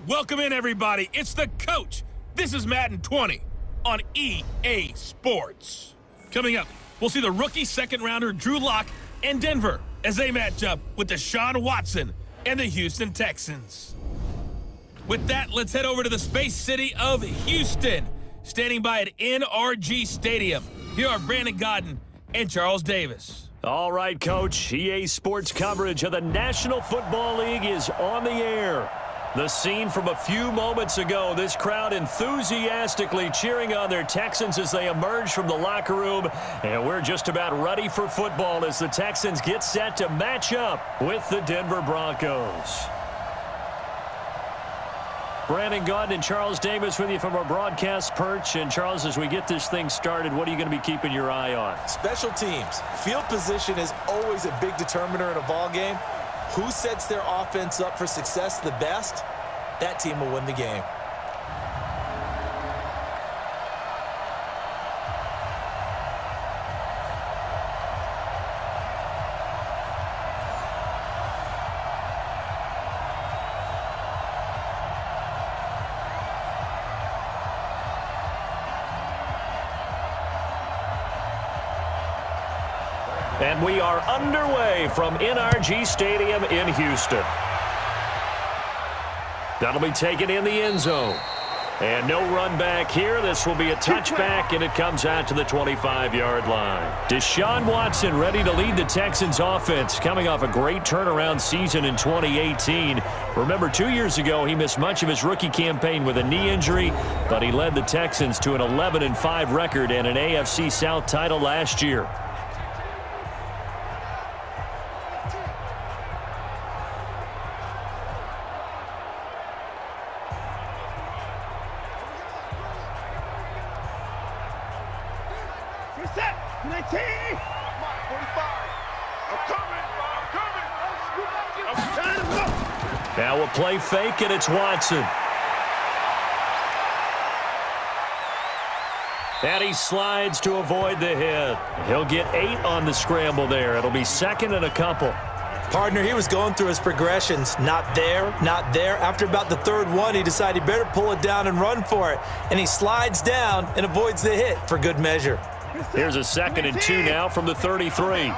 Welcome in, everybody. It's the coach. This is Madden 20 on EA Sports. Coming up, we'll see the rookie second-rounder Drew Lock and Denver as they match up with Deshaun Watson and the Houston Texans. With that, let's head over to the space city of Houston. Standing by at NRG Stadium, here are Brandon Godden and Charles Davis. All right, Coach. EA Sports coverage of the National Football League is on the air. The scene from a few moments ago, this crowd enthusiastically cheering on their Texans as they emerge from the locker room. And we're just about ready for football as the Texans get set to match up with the Denver Broncos. Brandon Godden and Charles Davis with you from our broadcast perch. And, Charles, as we get this thing started, what are you going to be keeping your eye on? Special teams. Field position is always a big determiner in a ball game. Who sets their offense up for success the best, that team will win the game. And we are underway from NRG Stadium in Houston. That'll be taken in the end zone. And no run back here. This will be a touchback, and it comes out to the 25-yard line. Deshaun Watson ready to lead the Texans offense, coming off a great turnaround season in 2018. Remember, 2 years ago, he missed much of his rookie campaign with a knee injury, but he led the Texans to an 11-5 record and an AFC South title last year. Now a play fake, and it's Watson. And he slides to avoid the hit. He'll get 8 on the scramble there. It'll be second and a couple. Partner, he was going through his progressions. Not there, not there. After about the third one, he decided he better pull it down and run for it. And he slides down and avoids the hit for good measure. Here's a 2nd and 2 now from the 33.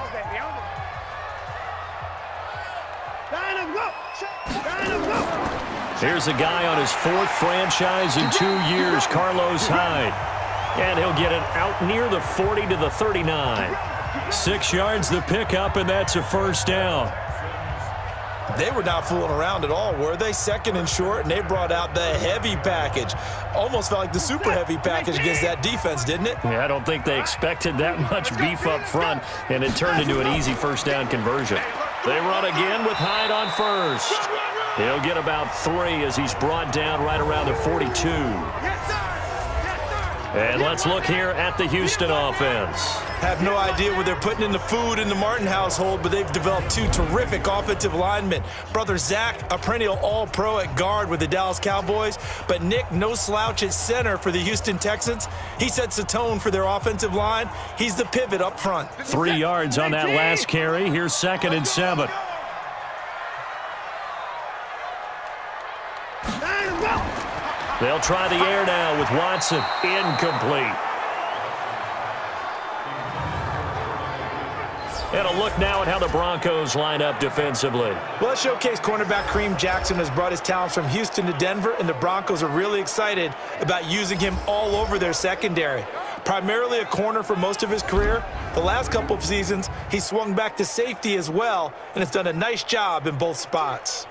Here's a guy on his 4th franchise in 2 years, Carlos Hyde. And he'll get it out near the 40 to the 39. 6 yards the pickup, and that's a first down. They were not fooling around at all, were they? 2nd and short, and they brought out the heavy package. Almost felt like the super heavy package against that defense, didn't it? Yeah, I don't think they expected that much beef up front, and it turned into an easy first down conversion. They run again with Hyde on first. He'll get about 3 as he's brought down right around the 42. And let's look here at the Houston offense. Have no idea what they're putting in the food in the Martin household, but they've developed 2 terrific offensive linemen. Brother Zach, a perennial all-pro at guard with the Dallas Cowboys, but Nick, no slouch at center for the Houston Texans. He sets the tone for their offensive line. He's the pivot up front. 3 yards on that last carry. Here's 2nd and 7. They'll try the air now with Watson. Incomplete. And a look now at how the Broncos line up defensively. Well, showcase cornerback Kareem Jackson has brought his talents from Houston to Denver, and the Broncos are really excited about using him all over their secondary. Primarily a corner for most of his career, the last couple of seasons he swung back to safety as well, and has done a nice job in both spots.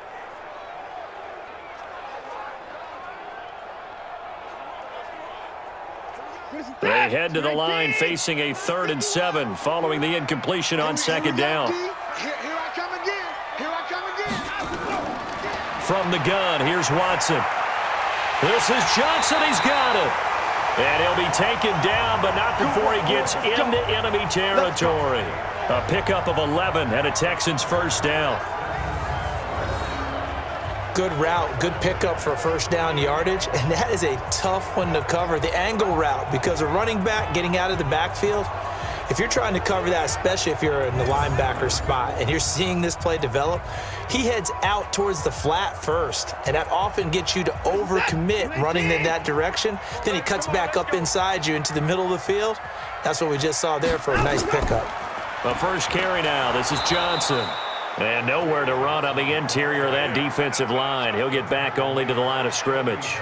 They head to the line facing a 3rd and 7 following the incompletion on 2nd down. From the gun, here's Watson. This is Johnson. He's got it. And he'll be taken down, but not before he gets into enemy territory. A pickup of 11 and a Texans first down. Good route, good pickup for first down yardage, and that is a tough one to cover, the angle route, because a running back getting out of the backfield, If you're trying to cover that, especially if you're in the linebacker spot and you're seeing this play develop, he heads out towards the flat first, and that often gets you to overcommit running in that direction. Then he cuts back up inside you into the middle of the field. That's what we just saw there for a nice pickup. The first carry now. This is Johnson. And nowhere to run on the interior of that defensive line. He'll get back only to the line of scrimmage.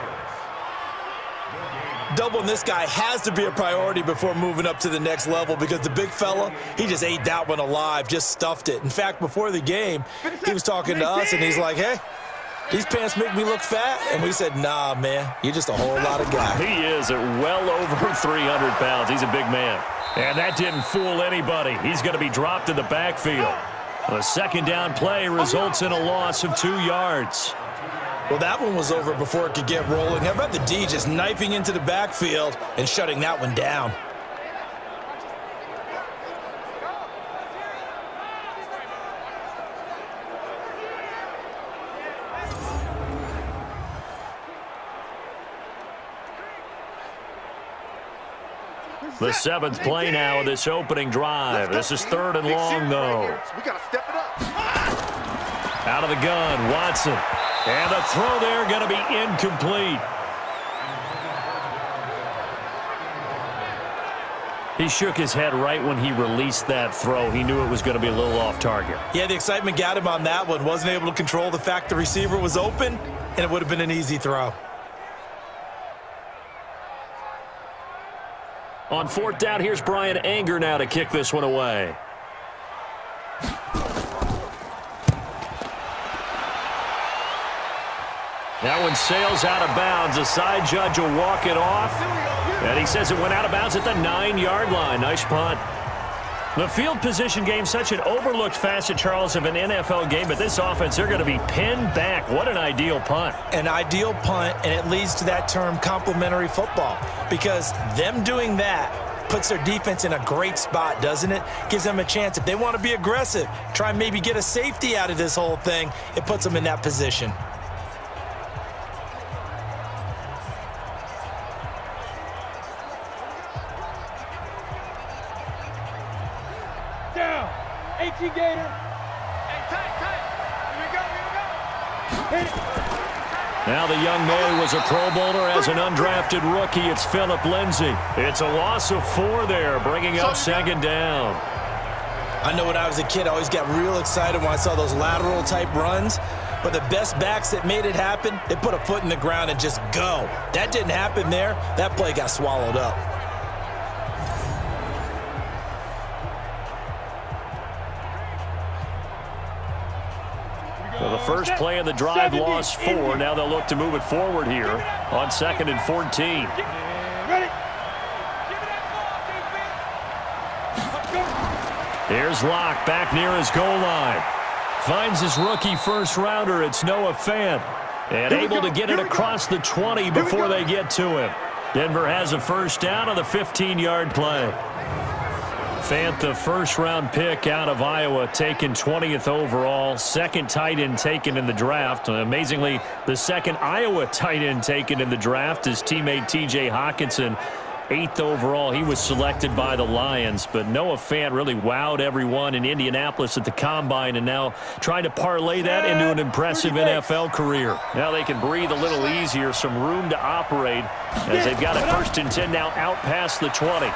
Doubling this guy has to be a priority before moving up to the next level, because the big fella, he just ate that one alive, just stuffed it. In fact, before the game, he was talking to us, and he's like, hey, these pants make me look fat. And we said, nah, man, you're just a whole lot of guy. He is at well over 300 pounds. He's a big man. And that didn't fool anybody. He's going to be dropped in the backfield. A second down play results in a loss of 2 yards. Well, that one was over before it could get rolling. How about the D just knifing into the backfield and shutting that one down? The 7th play now of this opening drive. This is 3rd and long, though. We got to step it up. Out of the gun, Watson. And the throw there going to be incomplete. He shook his head right when he released that throw. He knew it was going to be a little off target. Yeah, the excitement got him on that one. Wasn't able to control the fact the receiver was open, and it would have been an easy throw. On 4th down, here's Brian Anger now to kick this one away. That one sails out of bounds. The side judge will walk it off. And he says it went out of bounds at the 9-yard line. Nice punt. The field position game, such an overlooked facet, Charles, of an NFL game. But this offense, they're going to be pinned back. What an ideal punt. An ideal punt, and it leads to that term complementary football. Because them doing that puts their defense in a great spot, doesn't it? Gives them a chance. If they want to be aggressive, try and maybe get a safety out of this whole thing, it puts them in that position. Down. 18 Gator. Hey, tight. Here we go. Hit it. Now the young man was a Pro Bowler as an undrafted rookie. It's Phillip Lindsay. It's a loss of 4 there, bringing up 2nd down. I know when I was a kid, I always got real excited when I saw those lateral type runs. But the best backs that made it happen, they put a foot in the ground and just go. That didn't happen there. That play got swallowed up. Well, the first play of the drive lost 4. Now they'll look to move it forward here on 2nd and 14. Here's Locke back near his goal line. Finds his rookie first rounder. It's Noah Fant. And able to get it across the 20 before they get to him. Denver has a first down on the 15-yard play. Fant, the first-round pick out of Iowa, taken 20th overall, 2nd tight end taken in the draft. Amazingly, the 2nd Iowa tight end taken in the draft is teammate T.J. Hawkinson, 8th overall. He was selected by the Lions, but Noah Fant really wowed everyone in Indianapolis at the Combine, and now trying to parlay that into an impressive NFL career. Now they can breathe a little easier, some room to operate, as they've got a 1st and 10 now out past the 20.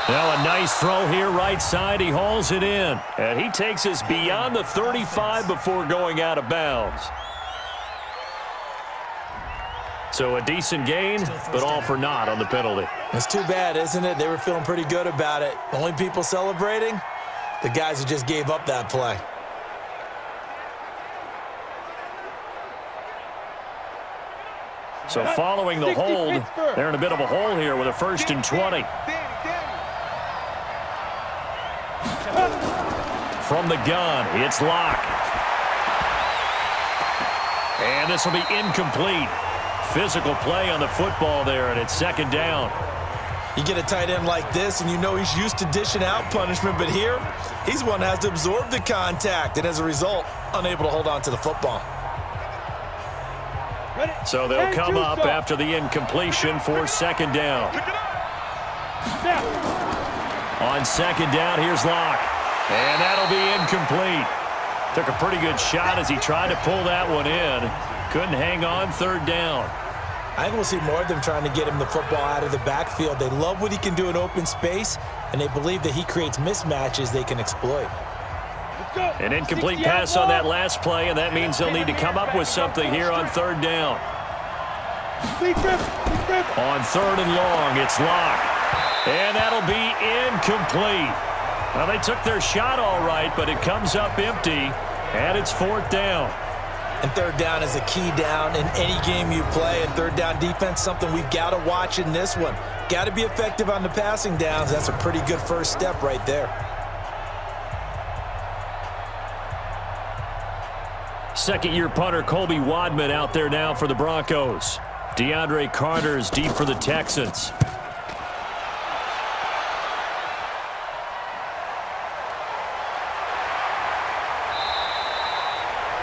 Now a nice throw here right side. He hauls it in. And he takes us beyond the 35 before going out of bounds. So a decent gain, but all for naught on the penalty. It's too bad, isn't it? They were feeling pretty good about it. The only people celebrating, the guys who just gave up that play. So following the hold, they're in a bit of a hole here with a 1st and 20. From the gun, it's Locke. And this will be incomplete. Physical play on the football there, and it's 2nd down. You get a tight end like this, and you know he's used to dishing out punishment, but here, he's one that has to absorb the contact, and as a result, unable to hold on to the football. So they'll come up after the incompletion for 2nd down. On second down, here's Locke. And that'll be incomplete. Took a pretty good shot as he tried to pull that one in. Couldn't hang on third down. I think we'll see more of them trying to get him the football out of the backfield. They love what he can do in open space, and they believe that he creates mismatches they can exploit. An incomplete pass on that last play, and that means they'll need to come up with something here on third down. On third and long, it's Locke. And that'll be incomplete. Well, they took their shot all right, but it comes up empty, and it's fourth down. And third down is a key down in any game you play. And third down defense, something we've got to watch in this one. Got to be effective on the passing downs. That's a pretty good first step right there. Second-year punter Colby Wadman out there now for the Broncos. DeAndre Carter is deep for the Texans.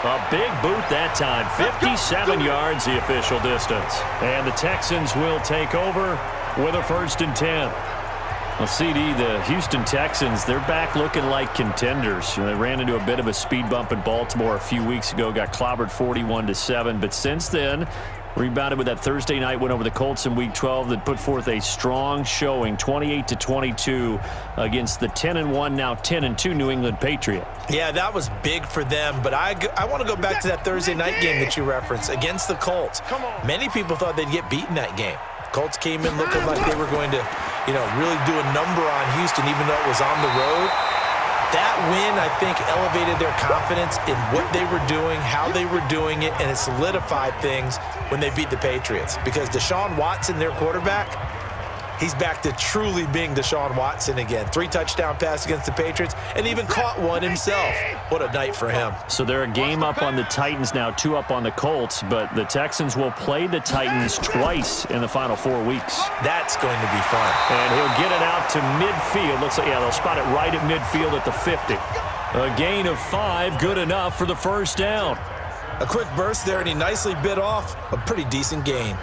A big boot that time, 57 yards the official distance. And the Texans will take over with a 1st and 10. Well, CD, the Houston Texans, they're back looking like contenders. You know, they ran into a bit of a speed bump in Baltimore a few weeks ago, got clobbered 41-7. But since then, rebounded with that Thursday night win over the Colts in Week 12 that put forth a strong showing, 28-22 against the 10-1, now 10-2 New England Patriot. Yeah, that was big for them, but I want to go back to that Thursday night game that you referenced against the Colts. Many people thought they'd get beaten that game. Colts came in looking like they were going to, really do a number on Houston, even though it was on the road. That win, I think, elevated their confidence in what they were doing, how they were doing it, and it solidified things when they beat the Patriots. Because Deshaun Watson, their quarterback, he's back to truly being Deshaun Watson again. 3 touchdown pass against the Patriots, and even caught one himself. What a night for him. So they're a game up on the Titans now, 2 up on the Colts, but the Texans will play the Titans twice in the final 4 weeks. That's going to be fun. And he'll get it out to midfield. Looks like, yeah, they'll spot it right at midfield at the 50. A gain of 5, good enough for the first down. A quick burst there, and he nicely bit off a pretty decent gain.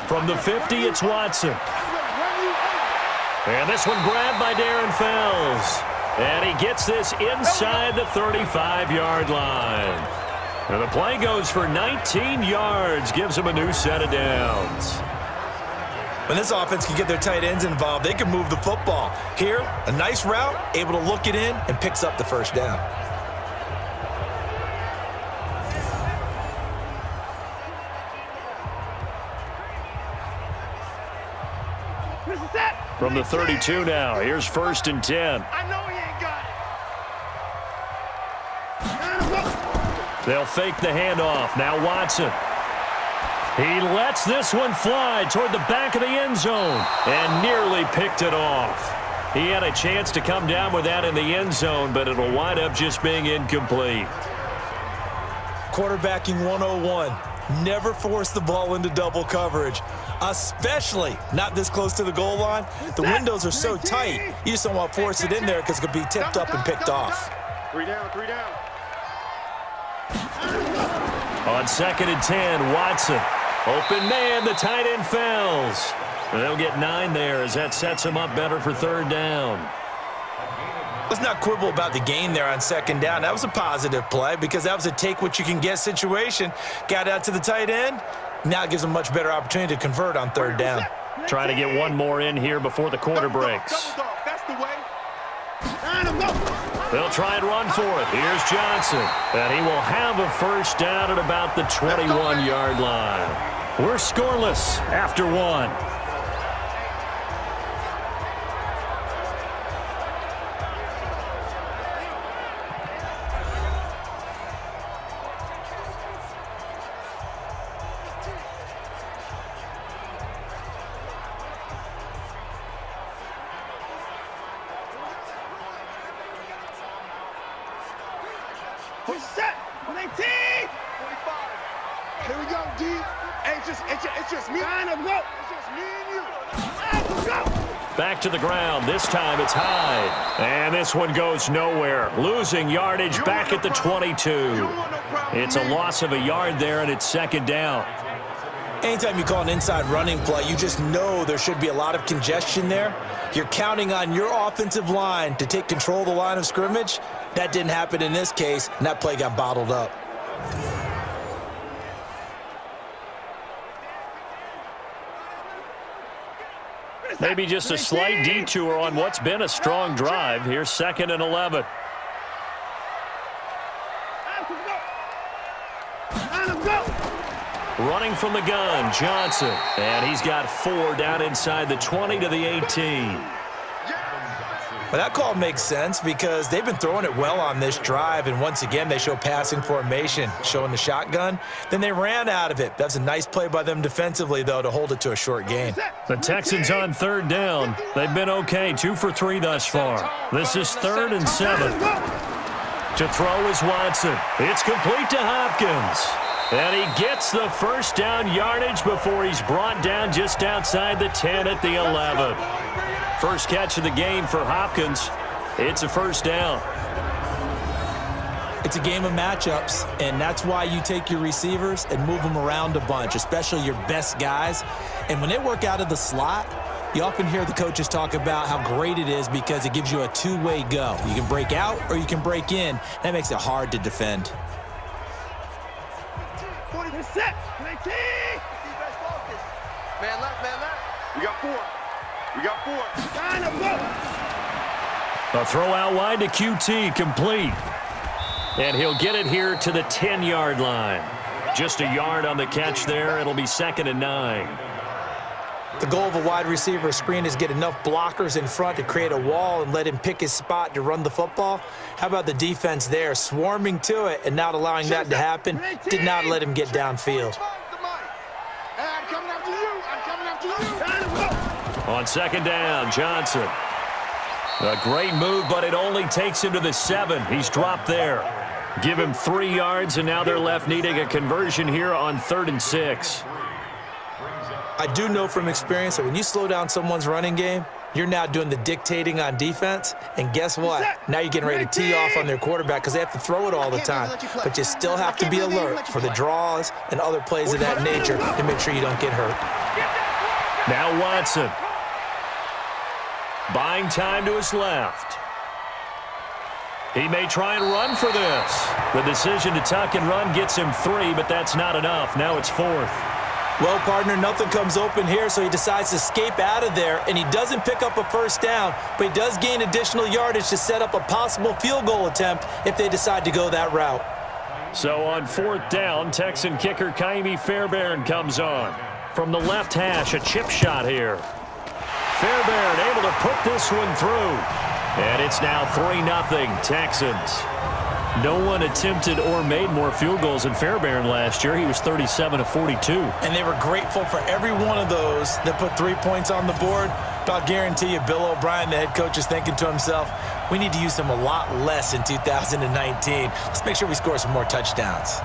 From the 50, it's Watson. And this one grabbed by Darren Fells. And he gets this inside the 35-yard line. And the play goes for 19 yards, gives him a new set of downs. When this offense can get their tight ends involved, they can move the football. Here, a nice route, able to look it in, and picks up the first down. From the 32 now, here's 1st and 10. I know he ain't got it. They'll fake the handoff. Now Watson. He lets this one fly toward the back of the end zone and nearly picked it off. He had a chance to come down with that in the end zone, but it'll wind up just being incomplete. Quarterbacking 101. Never force the ball into double coverage, especially not this close to the goal line. The windows are so tight, you just don't want to force it in there because it could be tipped up and picked off. 3 down, 3 down. On 2nd and 10, Watson. Open man, the tight end Fells. They'll get 9 there as that sets him up better for 3rd down. Let's not quibble about the gain there on 2nd down. That was a positive play because that was a take-what-you-can-get situation. Got out to the tight end. Now it gives them a much better opportunity to convert on 3rd down. Trying to get one more in here before the quarter breaks. That's the way. They'll try and run for it. Here's Johnson. And he will have a first down at about the 21-yard line. We're scoreless after 1. Push set. 19. 25. Here we go, D. Hey, it's just me. It's just me and you. Let's go. Back to the ground. This time it's Hyde. And this one goes nowhere. Losing yardage back at the 22. It's a loss of a yard there, and it's second down. Anytime you call an inside running play, you just know there should be a lot of congestion there. You're counting on your offensive line to take control of the line of scrimmage. That didn't happen in this case, and that play got bottled up. Maybe just a slight detour on what's been a strong drive. Here's 2nd and 11. Running from the gun, Johnson. And he's got 4 down inside the 20 to the 18. Well, that call makes sense because they've been throwing it well on this drive, and once again they show passing formation, showing the shotgun. Then they ran out of it. That's a nice play by them defensively, though, to hold it to a short gain. The Texans on 3rd down. They've been okay, 2 for 3 thus far. This is 3rd and 7. To throw is Watson. It's complete to Hopkins. And he gets the first down yardage before he's brought down just outside the 10 at the 11. First catch of the game for Hopkins. It's a first down. It's a game of matchups, and that's why you take your receivers and move them around a bunch, especially your best guys. And when they work out of the slot, you often hear the coaches talk about how great it is because it gives you a two-way go. You can break out or you can break in. That makes it hard to defend. 40%. Man left, man left. We got 4. We got 4. Line up, go. A throw out wide to QT, complete. And he'll get it here to the 10-yard line. Just a yard on the catch there. It'll be 2nd and 9. The goal of a wide receiver screen is get enough blockers in front to create a wall and let him pick his spot to run the football. How about the defense there, swarming to it and not allowing that to happen? Did not let him get downfield. On 2nd down, Johnson. A great move, but it only takes him to the 7. He's dropped there. Give him 3 yards, and now they're left needing a conversion here on 3rd and 6. I do know from experience that when you slow down someone's running game, you're now doing the dictating on defense, and guess what? Now you're getting ready to tee off on their quarterback because they have to throw it all the time. But you still have to be alert for the draws and other plays of that nature to make sure you don't get hurt. Now Watson. Buying time to his left. He may try and run for this. The decision to tuck and run gets him 3, but that's not enough. Now it's 4th. Well, partner, nothing comes open here, so he decides to escape out of there, and he doesn't pick up a first down, but he does gain additional yardage to set up a possible field goal attempt if they decide to go that route. So on 4th down, Texan kicker Kaimi Fairbairn comes on. From the left hash, a chip shot here. Fairbairn able to put this one through. And it's now 3-0 Texans. No one attempted or made more field goals than Fairbairn last year. He was 37 of 42. And they were grateful for every one of those that put 3 points on the board. But I'll guarantee you, Bill O'Brien, the head coach, is thinking to himself, we need to use him a lot less in 2019. Let's make sure we score some more touchdowns.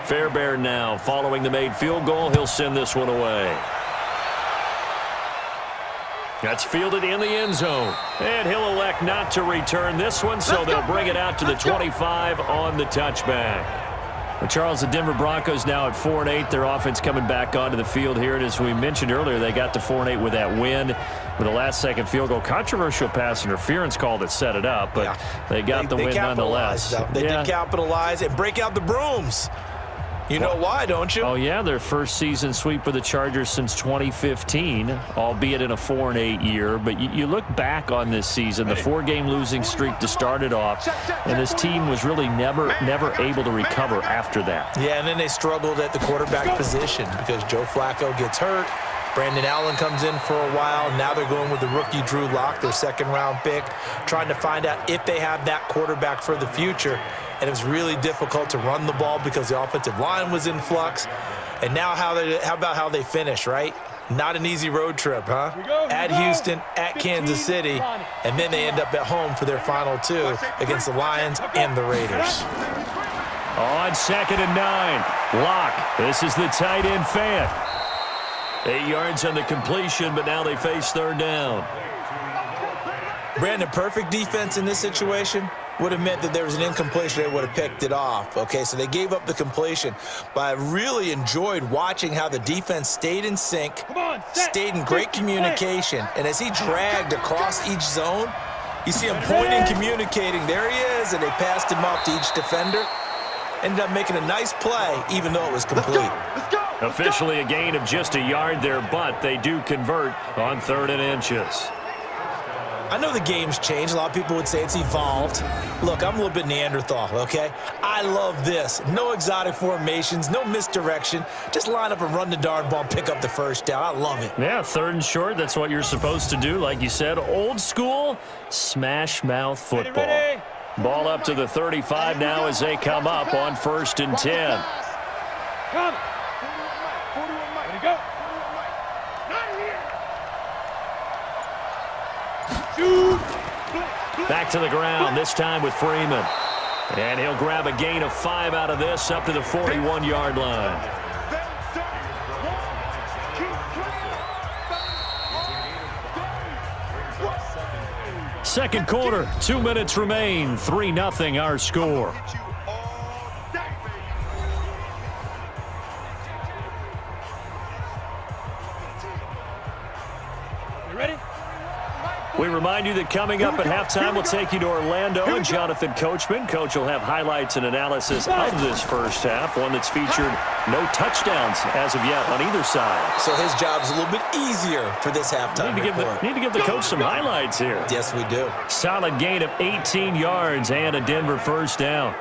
Fairbairn now following the made field goal. He'll send this one away. That's fielded in the end zone. And he'll elect not to return this one, so they'll bring it out to the 25 on the touchback. Well, Charles, the Denver Broncos now at 4-8. Their offense coming back onto the field here. And as we mentioned earlier, they got to 4-8 with that win with a last-second field goal. Controversial pass interference call that set it up, but they got the win nonetheless. They did capitalize and break out the brooms. You know why, don't you? Oh, yeah, their first season sweep for the Chargers since 2015, albeit in a 4-8 year. But you look back on this season, the 4-game losing streak to start it off, and this team was really never able to recover after that. Yeah, and then they struggled at the quarterback position because Joe Flacco gets hurt. Brandon Allen comes in for a while. Now they're going with the rookie Drew Lock, their second-round pick, trying to find out if they have that quarterback for the future. And it was really difficult to run the ball because the offensive line was in flux. And now how about how they finish, right? Not an easy road trip, huh? At Houston, at Kansas City, and then they end up at home for their final two against the Lions and the Raiders. On 2nd and 9, Lock. This is the tight end fan. 8 yards on the completion, but now they face third down. Brandon, perfect defense in this situation would have meant that there was an incompletion. They would have picked it off. Okay, so they gave up the completion. But I really enjoyed watching how the defense stayed in sync, stayed in great communication. And as he dragged across each zone, you see him pointing, communicating. There he is, and they passed him off to each defender. Ended up making a nice play, even though it was complete. Officially a gain of just a yard there, but they do convert on 3rd and inches. I know the game's changed. A lot of people would say it's evolved. Look, I'm a little bit Neanderthal, okay? I love this. No exotic formations, no misdirection. Just line up and run the darn ball and pick up the first down. I love it. Yeah, 3rd and short. That's what you're supposed to do. Like you said, old school smash mouth football. Ready. Ball up to the 35 now as they come up on 1st and 10. Come. Ready, go. Back to the ground, this time with Freeman. And he'll grab a gain of 5 out of this up to the 41-yard line. Second quarter, 2 minutes remain, 3-0 our score. You ready? We remind you that coming up at halftime, we'll take you to Orlando and Jonathan Coachman. Coach will have highlights and analysis of this first half, one that's featured no touchdowns as of yet on either side. So his job's a little bit easier for this halftime report. Need to give the coach some highlights here. Yes, we do. Solid gain of 18 yards and a Denver first down.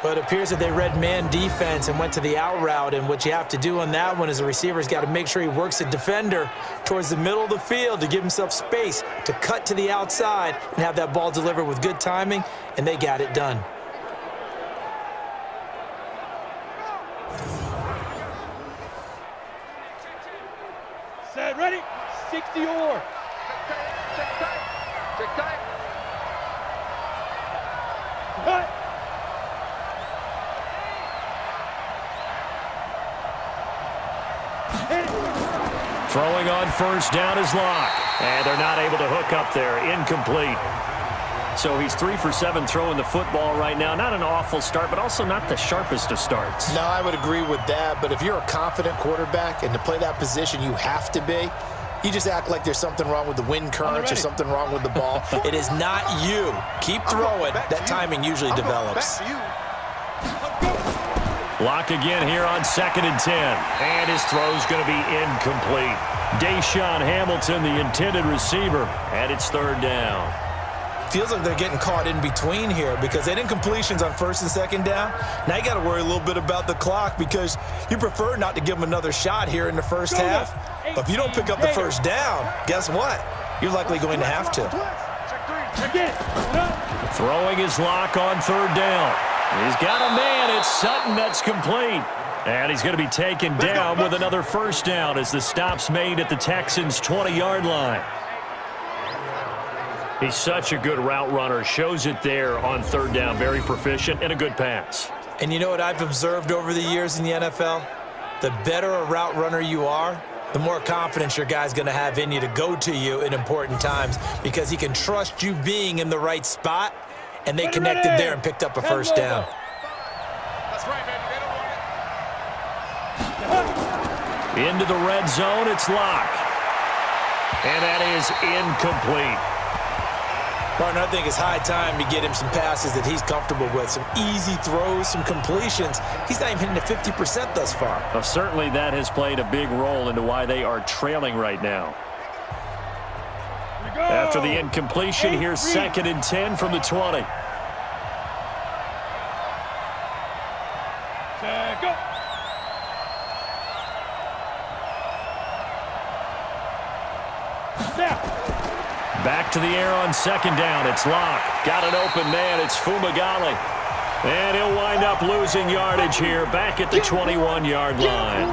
But it appears that they read man defense and went to the out route, and what you have to do on that one is the receiver's got to make sure he works the defender towards the middle of the field to give himself space to cut to the outside and have that ball delivered with good timing, and they got it done. Set, ready? 60 or. Check tight. Cut. Throwing on first down is Lock. And they're not able to hook up there. Incomplete. So he's 3 for 7 throwing the football right now. Not an awful start, but also not the sharpest of starts. No, I would agree with that. But if you're a confident quarterback and to play that position you have to be, you just act like there's something wrong with the wind currents or something wrong with the ball. It is not you. Keep throwing. That timing usually develops. Lock again here on 2nd and 10. And his throw's going to be incomplete. Deshaun Hamilton, the intended receiver, and it's 3rd down. Feels like they're getting caught in between here because they didn't incompletions on 1st and 2nd down. Now you got to worry a little bit about the clock because you prefer not to give them another shot here in the first half. But if you don't pick up the first down, guess what? You're likely going to have to. Throwing his Lock on 3rd down. He's got a man. It's Sutton. That's complete. And he's going to be taken down with another first down as the stop's made at the Texans' 20-yard line. He's such a good route runner. Shows it there on 3rd down. Very proficient and a good pass. And you know what I've observed over the years in the NFL? The better a route runner you are, the more confidence your guy's going to have in you to go to you in important times because he can trust you being in the right spot, and they connected there and picked up a first down. That's right, baby. Into the red zone, it's Lock. And that is incomplete. Partner, I think it's high time to get him some passes that he's comfortable with, some easy throws, some completions. He's not even hitting to 50% thus far. Well, certainly that has played a big role into why they are trailing right now. After the incompletion, here's 2nd and 10 from the 20. Go. Back to the air on second down. It's Locke. Got an open man. It's Fumagalli. And he'll wind up losing yardage here back at the 21-yard line.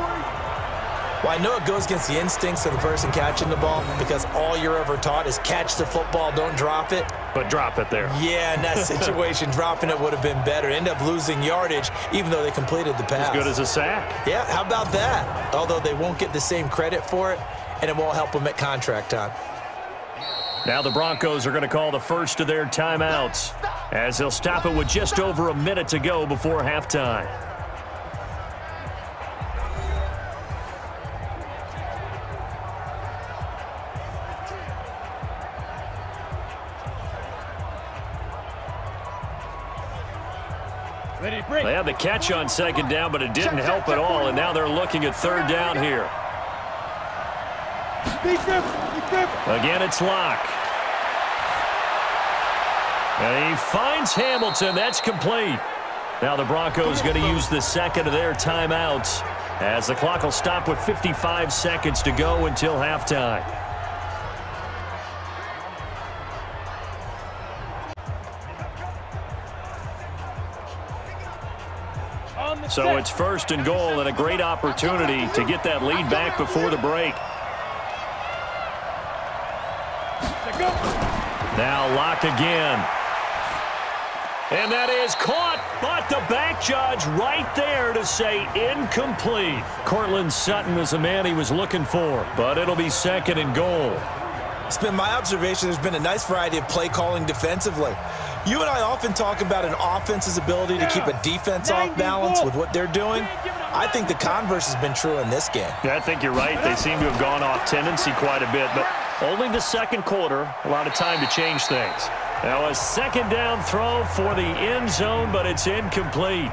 Well, I know it goes against the instincts of the person catching the ball because all you're ever taught is catch the football, don't drop it. But drop it there. Yeah, in that situation, dropping it would have been better. End up losing yardage even though they completed the pass. As good as a sack. Yeah, how about that? Although they won't get the same credit for it, and it won't help them at contract time. Now the Broncos are going to call the first of their timeouts as they'll stop it with just over a minute to go before halftime. They had the catch on second down, but it didn't help at all, and now they're looking at third down here. Again, it's Locke. And he finds Hamilton. That's complete. Now the Broncos going to use the second of their timeouts as the clock will stop with 55 seconds to go until halftime. So it's first and goal and a great opportunity to get that lead back before the break. Now Locke again. And that is caught, but the back judge right there to say incomplete. Cortland Sutton is the man he was looking for, but it'll be second and goal. It's been my observation there's been a nice variety of play calling defensively. You and I often talk about an offense's ability to keep a defense off balance with what they're doing. I think the converse has been true in this game. Yeah, I think you're right. They seem to have gone off tendency quite a bit, but only the second quarter, a lot of time to change things. Now a second down throw for the end zone, but it's incomplete.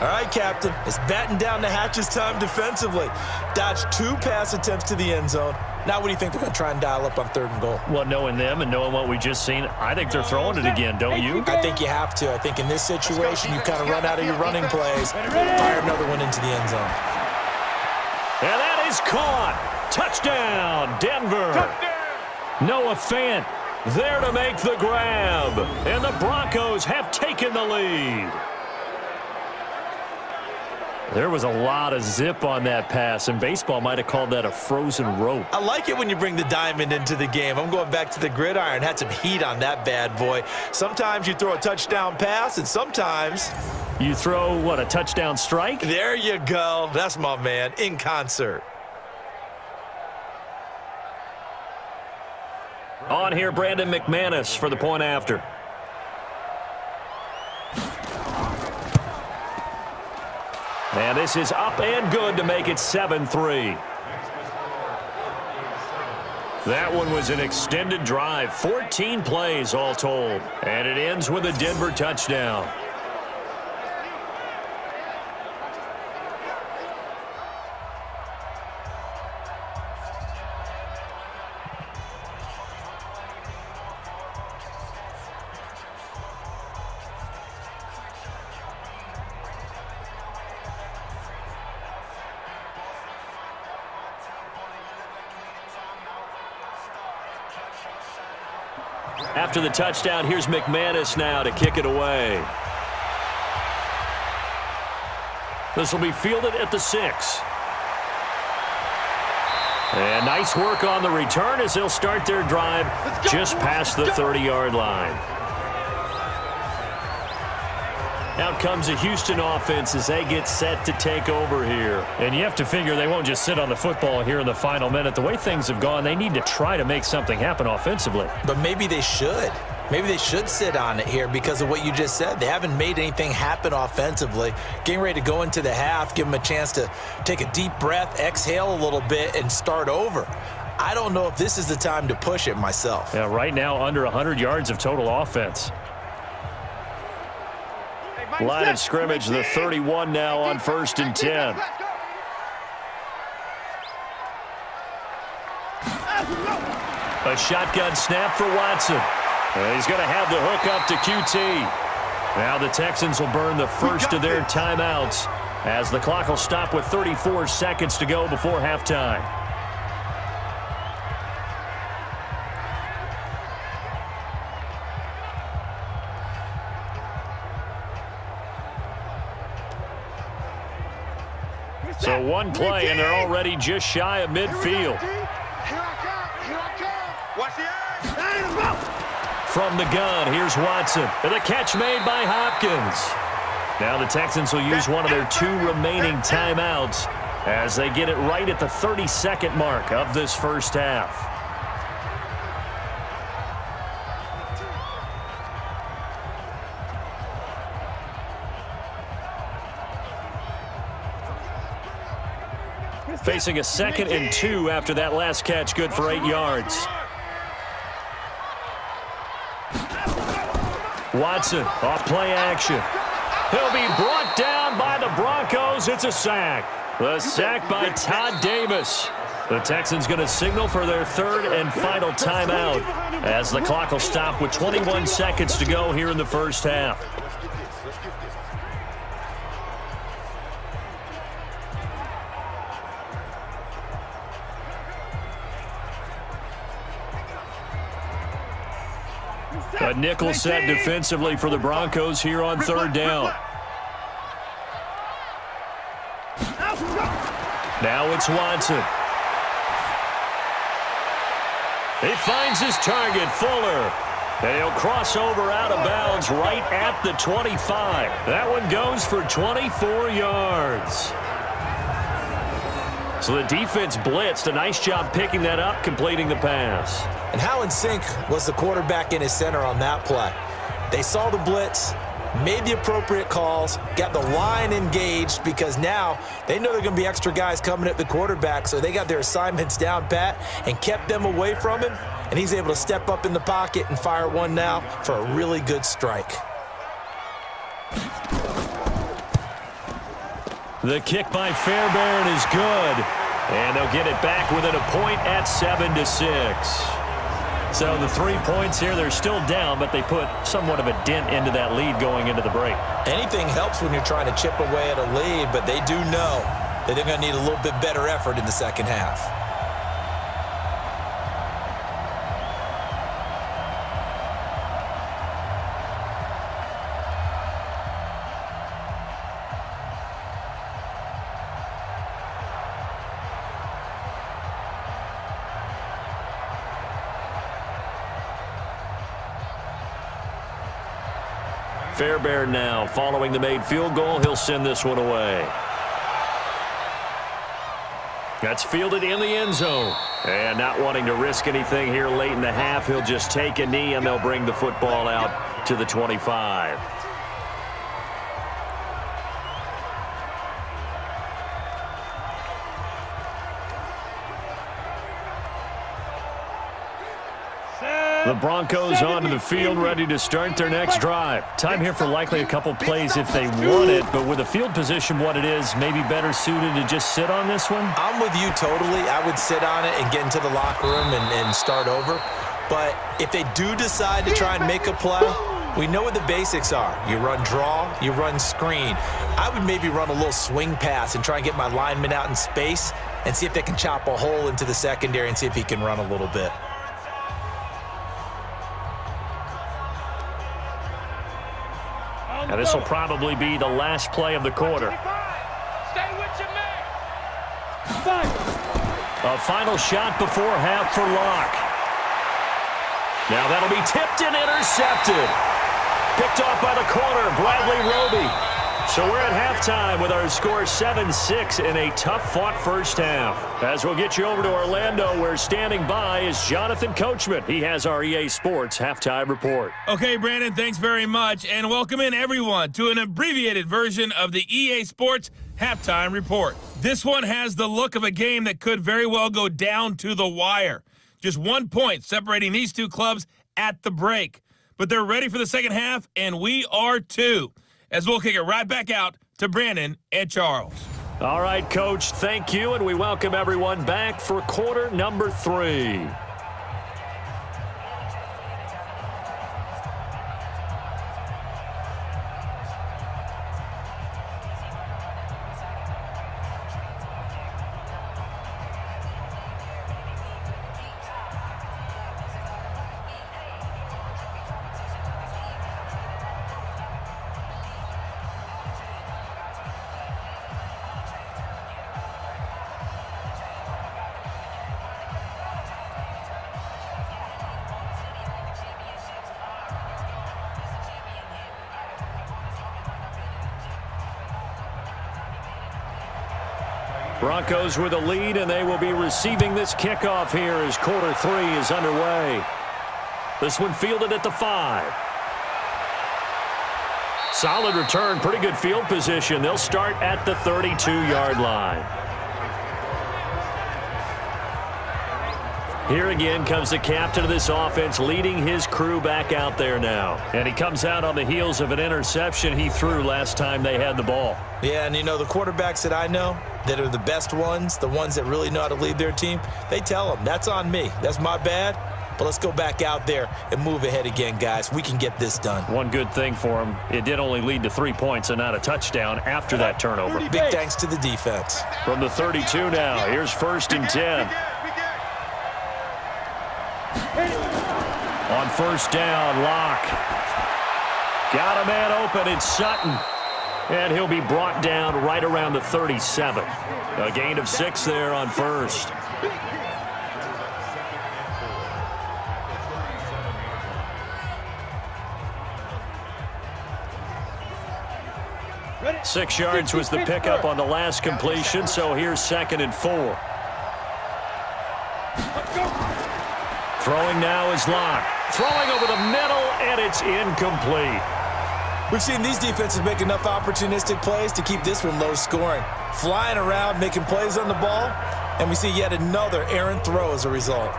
All right, Captain, it's batten down the hatches time defensively. Dodged 2 pass attempts to the end zone. Now what do you think they're going to try and dial up on third and goal? Well, knowing them and knowing what we just seen, I think they're throwing it again, don't you? I think you have to. I think in this situation, you kind of run out of your running plays, fire another one into the end zone. And that is caught. Touchdown, Denver. Noah Fant there to make the grab. And the Broncos have taken the lead. There was a lot of zip on that pass, and baseball might have called that a frozen rope. I like it when you bring the diamond into the game. I'm going back to the gridiron. Had some heat on that bad boy. Sometimes you throw a touchdown pass, and sometimes you throw, what, a touchdown strike? There you go. That's my man, in concert. On here, Brandon McManus for the point after. And this is up and good to make it 7-3. That one was an extended drive, 14 plays all told. And it ends with a Denver touchdown. After the touchdown, here's McManus now to kick it away. This will be fielded at the 6. And nice work on the return as they'll start their drive just past the 30-yard line. Out comes the Houston offense as they get set to take over here. And you have to figure they won't just sit on the football here in the final minute. The way things have gone, they need to try to make something happen offensively. But maybe they should. Maybe they should sit on it here because of what you just said. They haven't made anything happen offensively. Getting ready to go into the half, give them a chance to take a deep breath, exhale a little bit, and start over. I don't know if this is the time to push it myself. Yeah, right now under 100 yards of total offense. Line of scrimmage, the 31 now on 1st and 10. A shotgun snap for Watson. He's going to have the hook up to QT. Now the Texans will burn the first of their timeouts as the clock will stop with 34 seconds to go before halftime. So one play, and they're already just shy of midfield. From the gun, here's Watson. And the catch made by Hopkins. Now the Texans will use one of their 2 remaining timeouts as they get it right at the 30-second mark of this first half. Facing a 2nd and 2 after that last catch, good for 8 yards. Watson off play action. He'll be brought down by the Broncos. It's a sack. The sack by Todd Davis. The Texans going to signal for their 3rd and final timeout as the clock will stop with 21 seconds to go here in the first half. A nickel set defensively for the Broncos here on 3rd down. Now it's Watson. He finds his target, Fuller. And he'll cross over out of bounds right at the 25. That one goes for 24 yards. So the defense blitzed. A nice job picking that up, completing the pass. And how in sync was the quarterback in his center on that play? They saw the blitz, made the appropriate calls, got the line engaged because now they know there are going to be extra guys coming at the quarterback, so they got their assignments down pat and kept them away from him, and he's able to step up in the pocket and fire one now for a really good strike. The kick by Fairbairn is good, and they'll get it back within a point at 7-6. So the 3 points here, they're still down, but they put somewhat of a dent into that lead going into the break. Anything helps when you're trying to chip away at a lead, but they do know that they're going to need a little bit better effort in the second half. Fairbairn now, following the made field goal, he'll send this one away. That's fielded in the end zone. And not wanting to risk anything here late in the half, he'll just take a knee and they'll bring the football out to the 25. The Broncos onto the field, ready to start their next drive. Time here for likely a couple plays if they want it, but with the field position what it is, maybe better suited to just sit on this one? I'm with you totally. I would sit on it and get into the locker room and start over. But if they do decide to try and make a play, we know what the basics are. You run draw, you run screen. I would maybe run a little swing pass and try and get my lineman out in space and see if they can chop a hole into the secondary and see if he can run a little bit. And this will probably be the last play of the quarter. Stay with your man. A final shot before half for Locke. Now that'll be tipped and intercepted. Picked off by the corner, Bradley Roby. So we're at halftime with our score 7-6 in a tough-fought first half. As we'll get you over to Orlando, where standing by is Jonathan Coachman. He has our EA Sports halftime report. Okay, Brandon, thanks very much. And welcome in, everyone, to an abbreviated version of the EA Sports halftime report. This one has the look of a game that could very well go down to the wire. Just 1 point separating these two clubs at the break. But they're ready for the second half, and we are too. As we'll kick it right back out to Brandon and Charles. All right, Coach, thank you, and we welcome everyone back for quarter number 3. Broncos with a lead, and they will be receiving this kickoff here as quarter 3 is underway. This one fielded at the 5. Solid return, pretty good field position. They'll start at the 32-yard line. Here again comes the captain of this offense, leading his crew back out there now. And he comes out on the heels of an interception he threw last time they had the ball. Yeah, and you know, the quarterbacks that I know that are the best ones, the ones that really know how to lead their team, they tell them, that's on me. That's my bad. But let's go back out there and move ahead again, guys. We can get this done. One good thing for him, it did only lead to 3 points and not a touchdown after that turnover. Big thanks to the defense. From the 32 now, here's 1st and 10. On 1st down, Locke. Got a man open, it's Sutton. And he'll be brought down right around the 37. A gain of 6 there on 1st. Ready? 6 yards was the pickup on the last completion, so here's 2nd and 4. Let's go. Throwing now is Locke. Throwing over the middle, and it's incomplete. We've seen these defenses make enough opportunistic plays to keep this one low scoring. Flying around, making plays on the ball, and we see yet another errant throw as a result.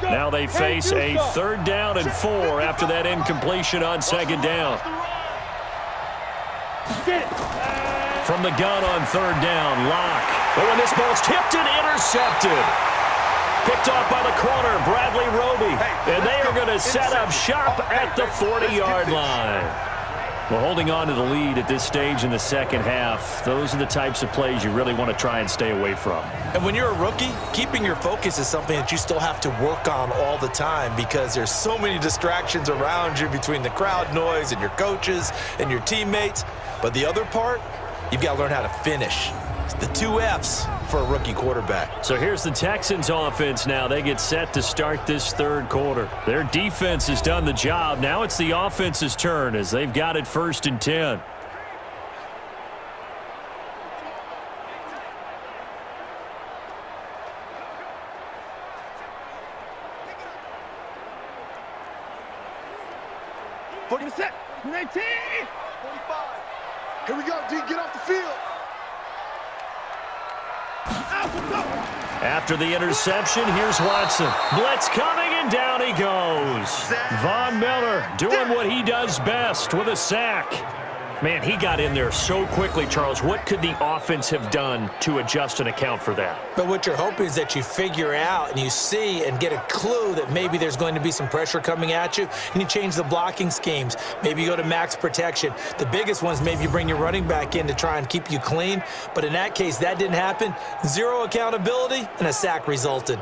Now they face a 3rd down and 4 after that incompletion on 2nd down. From the gun on 3rd down, Locke. But when this ball's tipped and intercepted. Picked off by the corner, Bradley Roby. And they are going to set up shop at the 40-yard line. Well, holding on to the lead at this stage in the 2nd half, those are the types of plays you really want to try and stay away from. And when you're a rookie, keeping your focus is something that you still have to work on all the time because there's so many distractions around you between the crowd noise and your coaches and your teammates. But the other part, you've got to learn how to finish. It's the 2 F's for a rookie quarterback. So here's the Texans offense now. They get set to start this 3rd quarter. Their defense has done the job. Now it's the offense's turn as they've got it 1st and 10. Set. 19. 45. Here we go, D. Get off the field. After the interception, here's Watson. Blitz coming, and down he goes. Von Miller doing what he does best with a sack. Man, he got in there so quickly, Charles. What could the offense have done to adjust and account for that? But what you're hoping is that you figure out and you see and get a clue that maybe there's going to be some pressure coming at you, and you change the blocking schemes. Maybe you go to max protection. The biggest ones, maybe you bring your running back in to try and keep you clean. But in that case, that didn't happen. 0 accountability, and a sack resulted.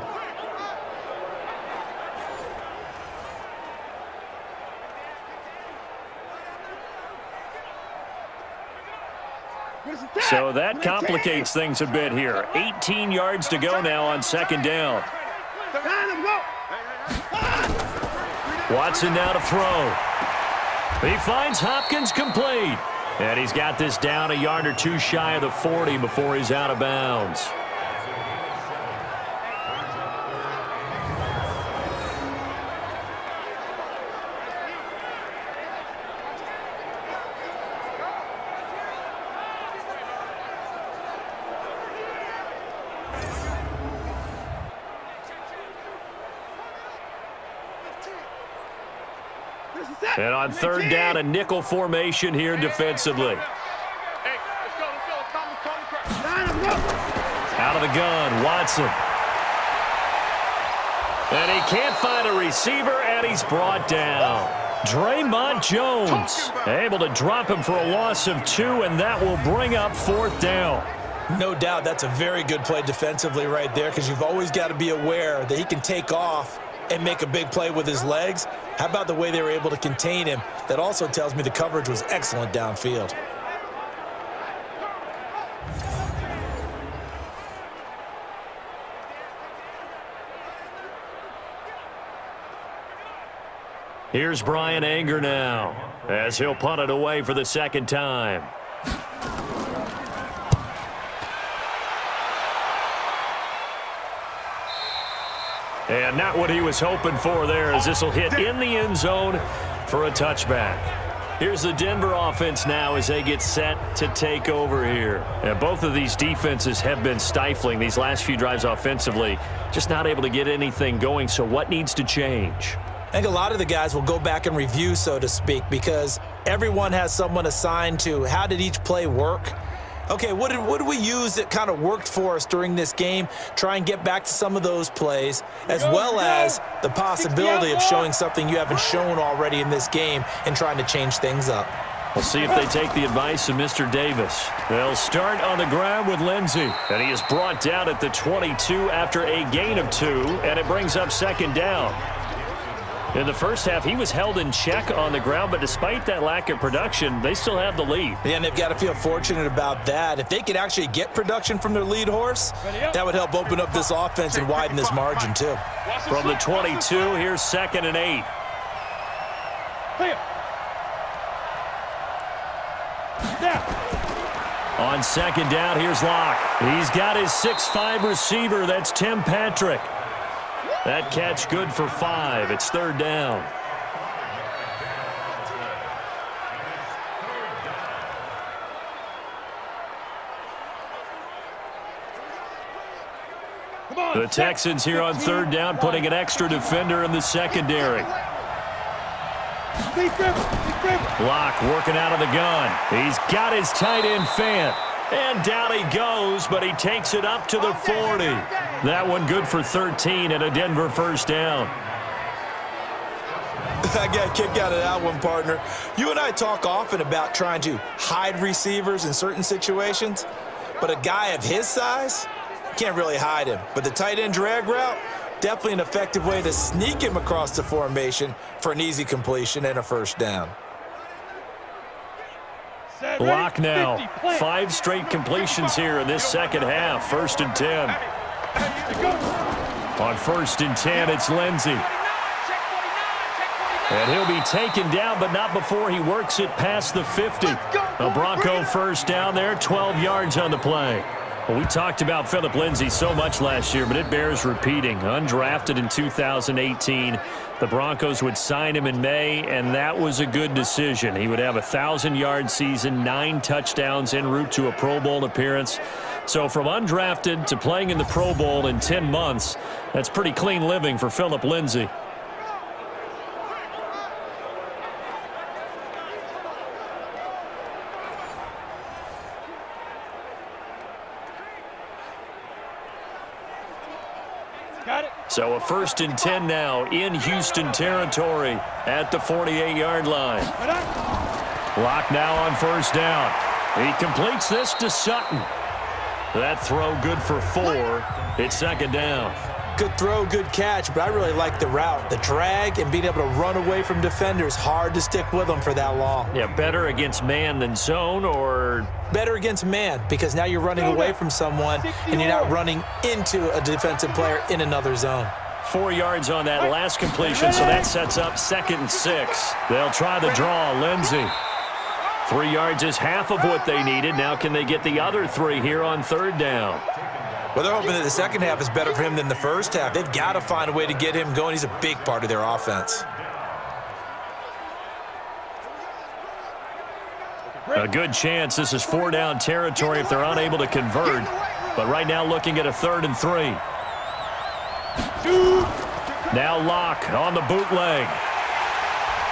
So that complicates things a bit here. 18 yards to go now on 2nd down. Watson now to throw. He finds Hopkins complete. And he's got this down a yard or 2 shy of the 40 before he's out of bounds. And on 3rd down, a nickel formation here defensively. Out of the gun, Watson. And he can't find a receiver, and he's brought down. Draymond Jones able to drop him for a loss of 2, and that will bring up 4th down. No doubt that's a very good play defensively right there because you've always got to be aware that he can take off and make a big play with his legs. How about the way they were able to contain him? That also tells me the coverage was excellent downfield. Here's Brian Anger now as he'll punt it away for the 2nd time. And not what he was hoping for there, as this will hit in the end zone for a touchback. Here's the Denver offense now as they get set to take over here. And both of these defenses have been stifling these last few drives offensively, just not able to get anything going. So what needs to change? I think a lot of the guys will go back and review, so to speak, because everyone has someone assigned to how did each play work. Okay, what did we use that kind of worked for us during this game? Try and get back to some of those plays, as well as the possibility of showing something you haven't shown already in this game and trying to change things up. We'll see if they take the advice of Mr. Davis. They'll start on the ground with Lindsey, and he is brought down at the 22 after a gain of 2, and it brings up second down. In the first half, he was held in check on the ground, but despite that lack of production, they still have the lead. Yeah, and they've got to feel fortunate about that. If they could actually get production from their lead horse, that would help open up this offense and widen this margin, too. From the 22, here's 2nd and 8. On 2nd down, here's Locke. He's got his 6'5" receiver. That's Tim Patrick. That catch good for 5. It's 3rd down. The Texans here on 3rd down, putting an extra defender in the secondary. Locke working out of the gun. He's got his tight end Fant. And down he goes, but he takes it up to the 40. That one good for 13 and a Denver 1st down. I got a kick out of that one, partner. You and I talk often about trying to hide receivers in certain situations, but a guy of his size, can't really hide him. But the tight end drag route, definitely an effective way to sneak him across the formation for an easy completion and a 1st down. Locke now. 5 straight completions here in this second half. 1st and 10. On 1st and 10, it's Lindsey. And he'll be taken down, but not before he works it past the 50. A Bronco 1st down there, 12 yards on the play. Well, we talked about Phillip Lindsay so much last year, but it bears repeating. Undrafted in 2018, the Broncos would sign him in May, and that was a good decision. He would have a 1,000-yard season, 9 touchdowns en route to a Pro Bowl appearance. So from undrafted to playing in the Pro Bowl in 10 months, that's pretty clean living for Phillip Lindsay. So a 1st and 10 now in Houston territory at the 48-yard line. Locke now on 1st down. He completes this to Sutton. That throw good for 4. It's 2nd down. Good throw, good catch, but I really like the route. The drag and being able to run away from defenders, hard to stick with them for that long. Yeah, better against man than zone, or? Better against man, because now you're running away from someone and you're not running into a defensive player in another zone. 4 yards on that last completion, so that sets up 2nd and 6. They'll try the draw, Lindsey. 3 yards is half of what they needed. Now can they get the other 3 here on 3rd down? Well, they're hoping that the second half is better for him than the first half. They've got to find a way to get him going. He's a big part of their offense. A good chance this is 4-down territory if they're unable to convert. But right now looking at a 3rd and 3. Now Locke on the bootleg.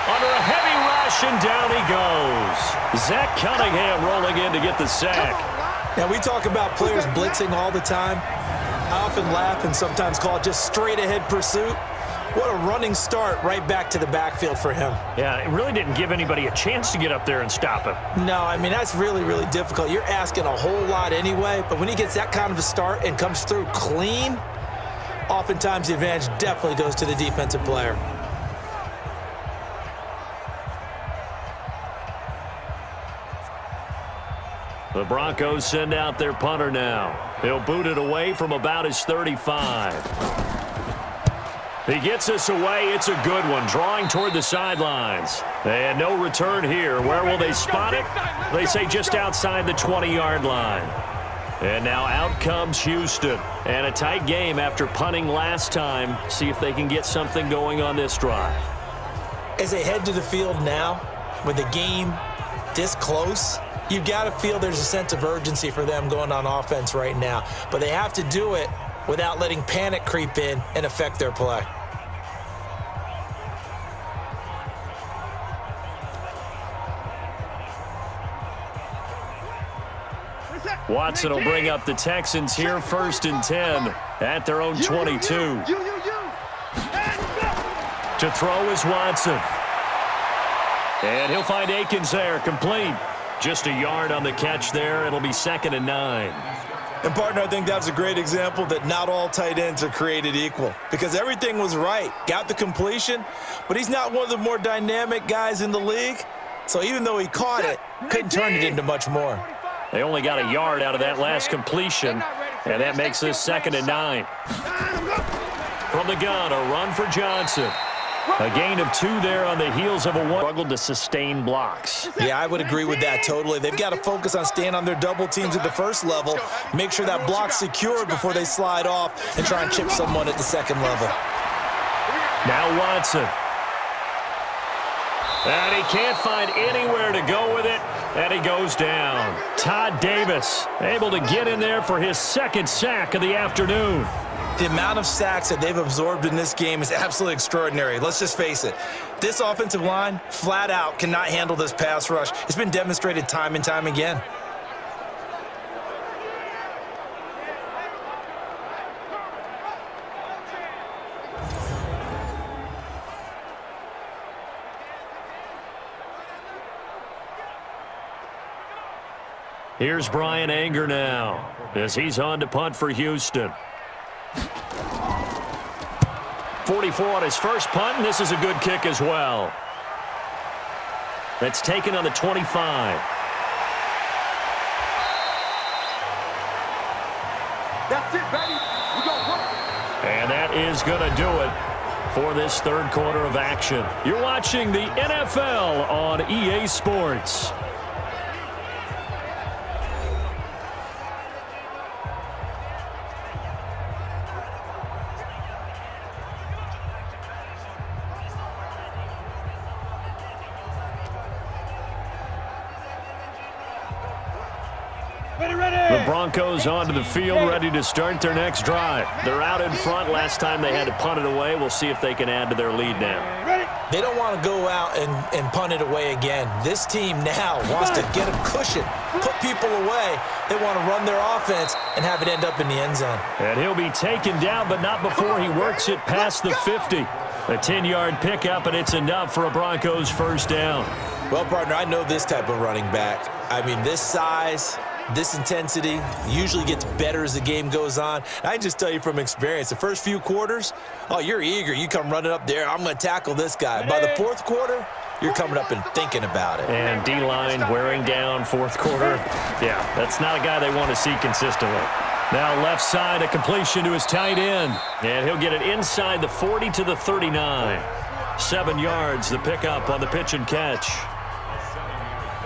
Under a heavy rush, and down he goes. Zach Cunningham rolling in to get the sack. Now, we talk about players blitzing all the time. I often laugh and sometimes call it just straight-ahead pursuit. What a running start right back to the backfield for him. Yeah, it really didn't give anybody a chance to get up there and stop him. No, I mean, that's really, really difficult. You're asking a whole lot anyway, but when he gets that kind of a start and comes through clean, oftentimes the advantage definitely goes to the defensive player. The Broncos send out their punter now. He'll boot it away from about his 35. He gets this away. It's a good one, drawing toward the sidelines. And no return here. Where will they spot it? They say just outside the 20-yard line. And now out comes Houston. And a tight game after punting last time. See if they can get something going on this drive. As they head to the field now, with the game this close, you've got to feel there's a sense of urgency for them going on offense right now. But they have to do it without letting panic creep in and affect their play. Watson will bring up the Texans here, 1st and 10 at their own 22. To throw is Watson. And he'll find Akins there, complete. Just a yard on the catch there. It'll be 2nd and 9. And, partner, I think that's a great example that not all tight ends are created equal, because everything was right. Got the completion, but he's not one of the more dynamic guys in the league. So even though he caught it, couldn't turn it into much more. They only got a yard out of that last completion, and that makes this 2nd and 9. From the gun, a run for Johnson. A gain of 2 there on the heels of a 1. Struggled to sustain blocks. Yeah, I would agree with that totally. They've got to focus on staying on their double teams at the first level, make sure that block's secured before they slide off and try and chip someone at the second level. Now Watson. And he can't find anywhere to go with it, and he goes down. Todd Davis able to get in there for his 2nd sack of the afternoon. The amount of sacks that they've absorbed in this game is absolutely extraordinary. Let's just face it. This offensive line, flat out, cannot handle this pass rush. It's been demonstrated time and time again. Here's Brian Anger now as he's on to punt for Houston. 44 on his first punt, and this is a good kick as well. That's taken on the 25. That's it, baby. We gon' work. And that is going to do it for this 3rd quarter of action. You're watching the NFL on EA Sports. The Broncos onto the field, ready to start their next drive. They're out in front. Last time they had to punt it away. We'll see if they can add to their lead now. They don't want to go out and punt it away again. This team now wants to get a cushion, put people away. They want to run their offense and have it end up in the end zone. And he'll be taken down, but not before he works it past the 50. A 10-yard pickup, and it's enough for a Broncos 1st down. Well, partner, I know this type of running back. I mean, this size, this intensity usually gets better as the game goes on. And I can just tell you from experience, the first few quarters, oh, you're eager. You come running up there, I'm going to tackle this guy. By the 4th quarter, you're coming up and thinking about it. And D-line wearing down 4th quarter. Yeah, that's not a guy they want to see consistently. Now left side, a completion to his tight end. And he'll get it inside the 40 to the 39. 7 yards, the pickup on the pitch and catch.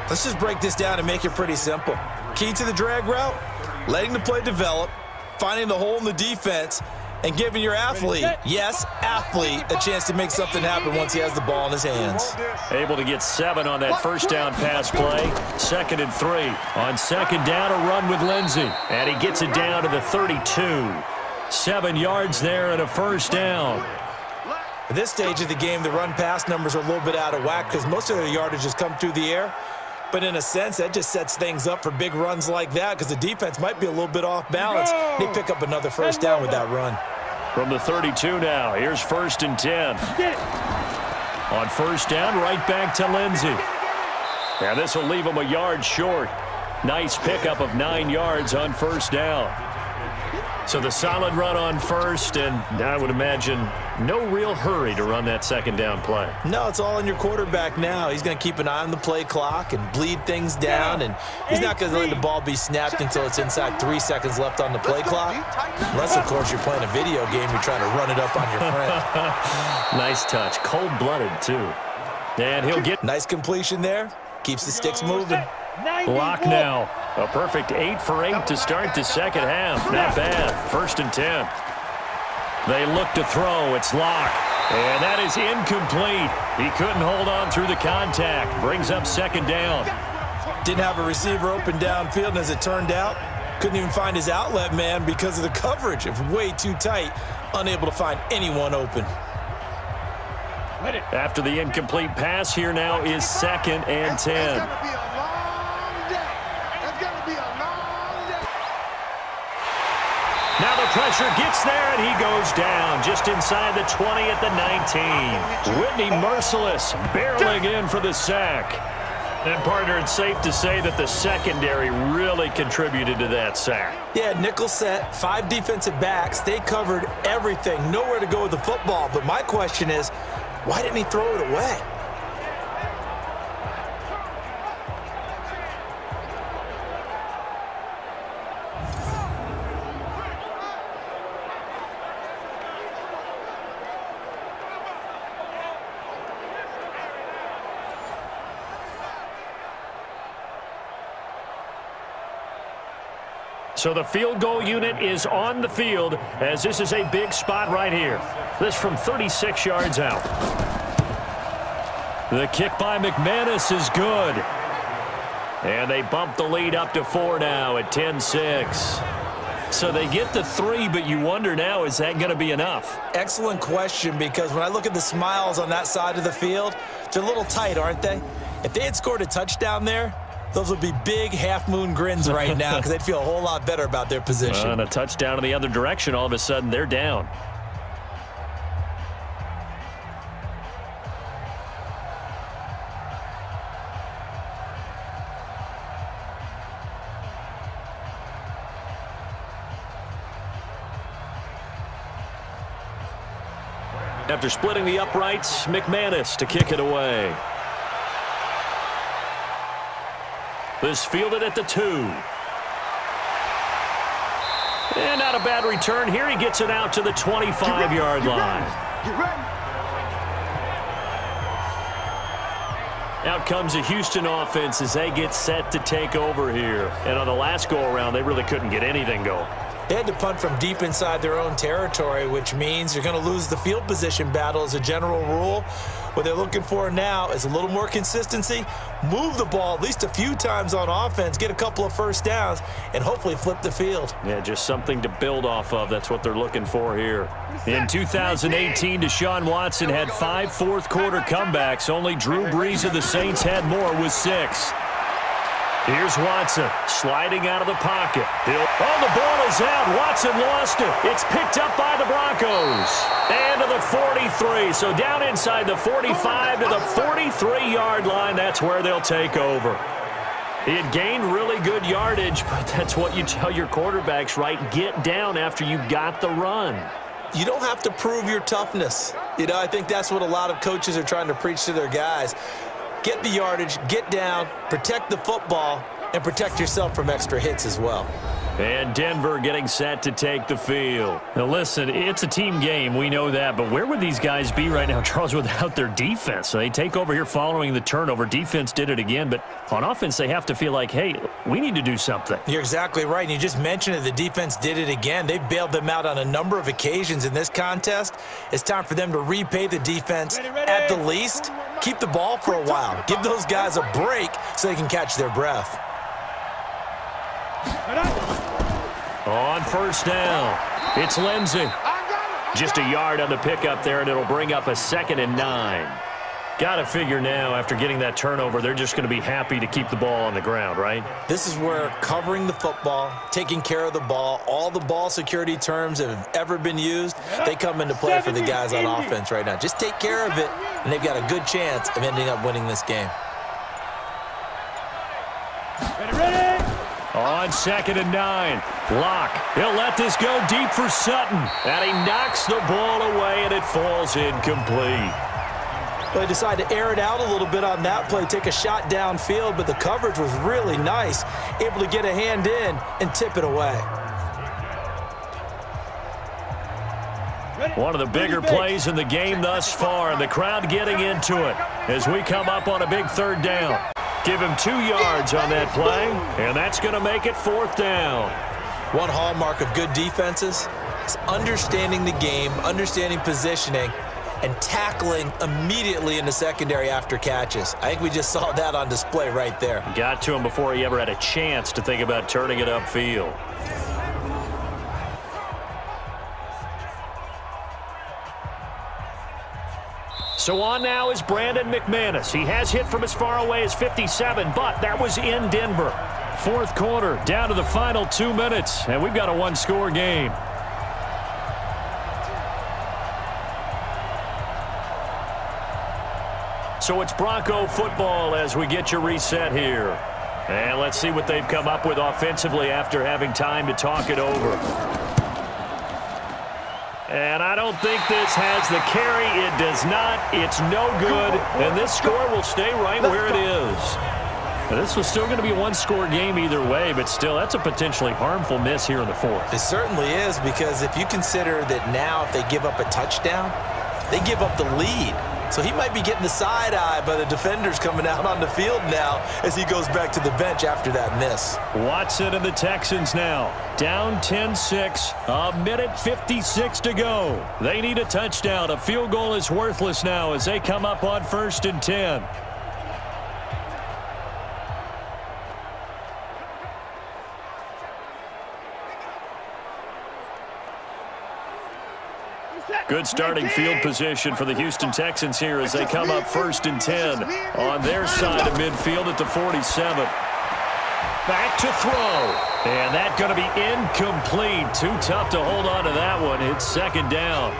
Let's just break this down and make it pretty simple. Key to the drag route, letting the play develop, finding the hole in the defense, and giving your athlete, yes, athlete, a chance to make something happen once he has the ball in his hands. Able to get 7 on that 1st down pass play. 2nd and 3. On 2nd down, a run with Lindsey. And he gets it down to the 32. 7 yards there and a 1st down. At this stage of the game, the run-pass numbers are a little bit out of whack because most of their yardage has come through the air. But in a sense, that just sets things up for big runs like that because the defense might be a little bit off balance. They pick up another 1st down with that run. From the 32 now, here's 1st and 10. On 1st down, right back to Lindsey. And this will leave him a yard short. Nice pickup of 9 yards on 1st down. So the solid run on 1st, and I would imagine no real hurry to run that 2nd down play. No, it's all on your quarterback now. He's going to keep an eye on the play clock and bleed things down, and he's not going to let the ball be snapped until it's inside 3 seconds left on the play clock. Unless, of course, you're playing a video game, you're trying to run it up on your friend. Nice touch. Cold-blooded, too. And he'll get... Nice completion there. Keeps the sticks moving. Lock now. A perfect 8 for 8 to start the second half. Not bad. 1st and 10. They look to throw. It's Lock. And that is incomplete. He couldn't hold on through the contact. Brings up 2nd down. Didn't have a receiver open downfield, and as it turned out, couldn't even find his outlet man because of the coverage. It was way too tight. Unable to find anyone open. After the incomplete pass, here now is 2nd and 10. Now the pressure gets there, and he goes down just inside the 20 at the 19. Whitney Merciless barreling in for the sack. And, partner, it's safe to say that the secondary really contributed to that sack. Yeah, nickel set, 5 defensive backs. They covered everything. Nowhere to go with the football. But my question is, why didn't he throw it away? So the field goal unit is on the field as this is a big spot right here. This from 36 yards out. The kick by McManus is good. And they bump the lead up to 4 now at 10-6. So they get to 3, but you wonder now, is that going to be enough? Excellent question, because when I look at the smiles on that side of the field, they're a little tight, aren't they? If they had scored a touchdown there, those would be big half-moon grins right now because they'd feel a whole lot better about their position. And a touchdown in the other direction, all of a sudden they're down. After splitting the uprights, McManus to kick it away. This fielded at the 2. And not a bad return here. He gets it out to the 25-yard line. Out comes the Houston offense as they get set to take over here. And on the last go-around, they really couldn't get anything going. They had to punt from deep inside their own territory, which means you're going to lose the field position battle as a general rule. What they're looking for now is a little more consistency, move the ball at least a few times on offense, get a couple of first downs, and hopefully flip the field. Yeah, just something to build off of. That's what they're looking for here. In 2018, Deshaun Watson had 5 fourth-quarter comebacks. Only Drew Brees of the Saints had more with 6. Here's Watson sliding out of the pocket. Oh, the ball is out. Watson lost it. It's picked up by the Broncos. And to the 43. So down inside the 45 to the 43-yard line. That's where they'll take over. He had gained really good yardage, but that's what you tell your quarterbacks, right? Get down after you got the run. You don't have to prove your toughness. You know, I think that's what a lot of coaches are trying to preach to their guys. Get the yardage, get down, protect the football, and protect yourself from extra hits as well. And Denver getting set to take the field. Now listen, it's a team game, we know that, but where would these guys be right now, Charles, without their defense? So they take over here following the turnover. Defense did it again, but on offense they have to feel like, hey, we need to do something. You're exactly right, and you just mentioned it, the defense did it again. They bailed them out on a number of occasions in this contest. It's time for them to repay the defense at the least. Keep the ball for a while. Give those guys a break so they can catch their breath. On first down, it's Lindsey. Just a yard on the pickup there, and it'll bring up a 2nd and 9. Got to figure now, after getting that turnover, they're just going to be happy to keep the ball on the ground, right? This is where covering the football, taking care of the ball, all the ball security terms that have ever been used, they come into play for the guys on offense right now. Just take care of it, and they've got a good chance of ending up winning this game. On 2nd and 9, Lock. He'll let this go deep for Sutton. And he knocks the ball away, and it falls incomplete. Well, they decided to air it out a little bit on that play, take a shot downfield, but the coverage was really nice, able to get a hand in and tip it away. One of the bigger plays in the game thus far, and the crowd getting into it as we come up on a big 3rd down. Give him 2 yards on that play, and that's going to make it 4th down. One hallmark of good defenses is understanding the game, understanding positioning, and tackling immediately in the secondary after catches. I think we just saw that on display right there. Got to him before he ever had a chance to think about turning it upfield. So on now is Brandon McManus. He has hit from as far away as 57, but that was in Denver. 4th quarter, down to the final 2 minutes, and we've got a 1-score game. So it's Bronco football as we get your reset here. And let's see what they've come up with offensively after having time to talk it over. And I don't think this has the carry. It does not. It's no good. And this score will stay right where it is. And this was still going to be a 1-score game either way, but still, that's a potentially harmful miss here in the 4th. It certainly is, because if you consider that now if they give up a touchdown, they give up the lead. So he might be getting the side eye by the defenders coming out on the field now as he goes back to the bench after that miss. Watson and the Texans now down 10-6, a minute 56 to go. They need a touchdown. A field goal is worthless now as they come up on 1st and 10. Good starting field position for the Houston Texans here as they come up 1st and 10 on their side of midfield at the 47. Back to throw. And that's going to be incomplete. Too tough to hold on to that one. It's 2nd down.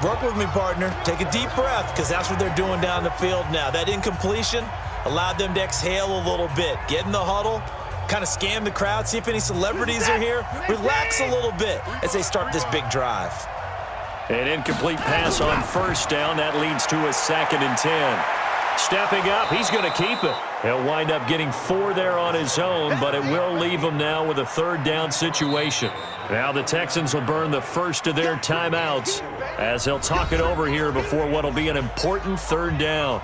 Work with me, partner. Take a deep breath, because that's what they're doing down the field now. That incompletion allowed them to exhale a little bit. Get in the huddle, kind of scan the crowd, see if any celebrities are here. Relax a little bit as they start this big drive. An incomplete pass on 1st down. That leads to a 2nd and 10. Stepping up, he's going to keep it. He'll wind up getting 4 there on his own, but it will leave him now with a 3rd down situation. Now the Texans will burn the first of their timeouts as they'll talk it over here before what will be an important 3rd down.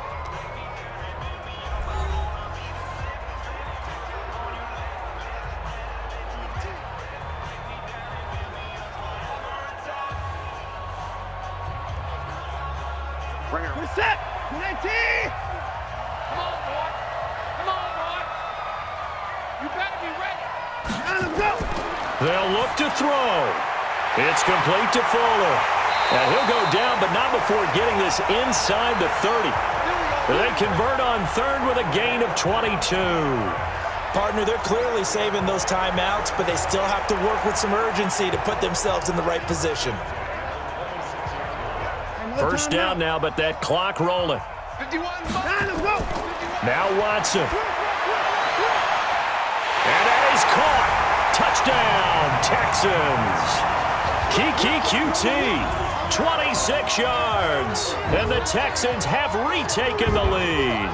We're set. 19. Come on, boy. Come on, boy. You better be ready. Now let's go. They'll look to throw. It's complete to Fuller. And he'll go down, but not before getting this inside the 30. They convert on 3rd with a gain of 22. Partner, they're clearly saving those timeouts, but they still have to work with some urgency to put themselves in the right position. 1st down now, but that clock rolling. 51. Now Watson. And that is caught. Touchdown, Texans. Kiki QT, 26 yards. And the Texans have retaken the lead.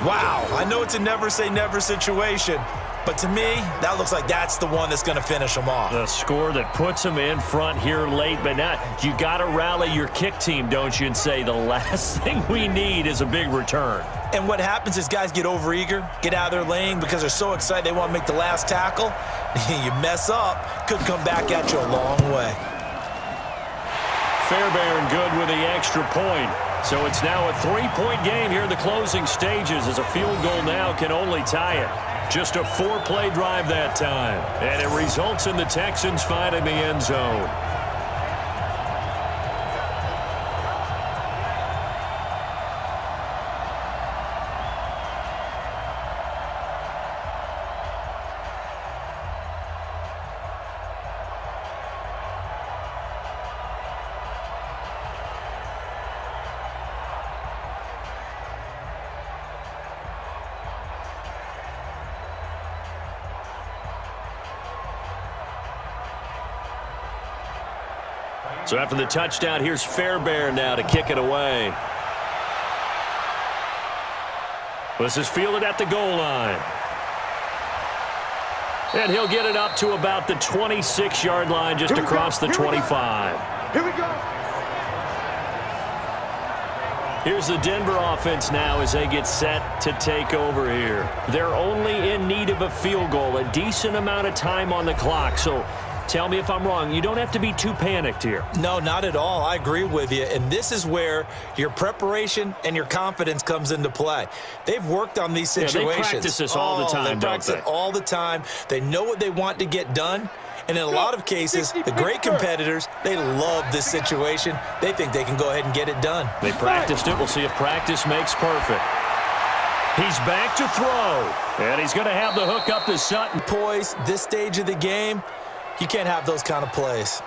Wow, I know it's a never-say-never situation, but to me, that looks like that's the one that's going to finish them off. The score that puts them in front here late, but not. You got to rally your kick team, don't you, and say the last thing we need is a big return. And what happens is guys get overeager, get out of their lane because they're so excited they want to make the last tackle. You mess up, could come back at you a long way. Fairbairn good with the extra point. So it's now a 3-point game here in the closing stages as a field goal now can only tie it. Just a 4-play drive that time. And it results in the Texans finding the end zone. So after the touchdown, here's Fairbairn now to kick it away. This is fielded at the goal line. And he'll get it up to about the 26-yard line, just across the 25. Here we go. Here's the Denver offense now as they get set to take over here. They're only in need of a field goal, a decent amount of time on the clock. So tell me if I'm wrong. You don't have to be too panicked here. No, not at all. I agree with you. And this is where your preparation and your confidence comes into play. They've worked on these situations. They practice this all the time, They practice it all the time. They know what they want to get done. And in a lot of cases, the great competitors, they love this situation. They think they can go ahead and get it done. They practiced it. We'll see if practice makes perfect. He's back to throw. And he's going to have the hook up to Sutton. Poise, this stage of the game, you can't have those kind of plays.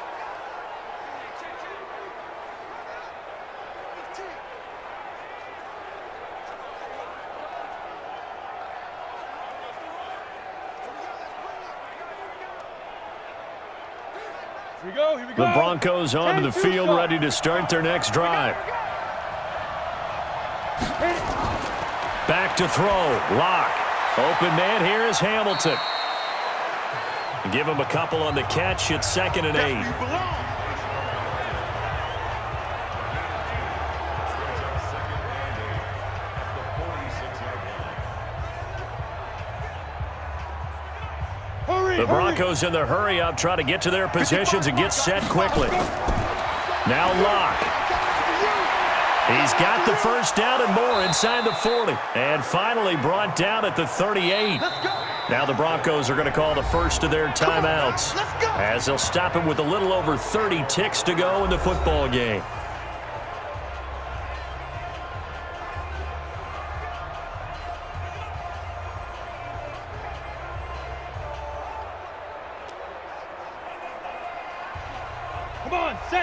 Here we go, here we go. The Broncos onto the field, ready to start their next drive. Back to throw. Lock. Open man here is Hamilton. Give him a couple on the catch. It's 2nd and 8. The Broncos in the hurry-up try to get to their positions and get set quickly. Now Lock. He's got the first down and more inside the 40. And finally brought down at the 38. Now the Broncos are going to call the first of their timeouts as they'll stop him with a little over 30 ticks to go in the football game.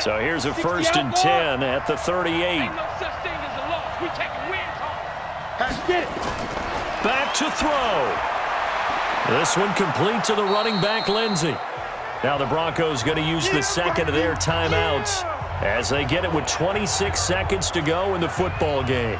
So here's a 1st and 10 at the 38. Back to throw. This one complete to the running back, Lindsey. Now the Broncos going to use the second of their timeouts as they get it with 26 seconds to go in the football game.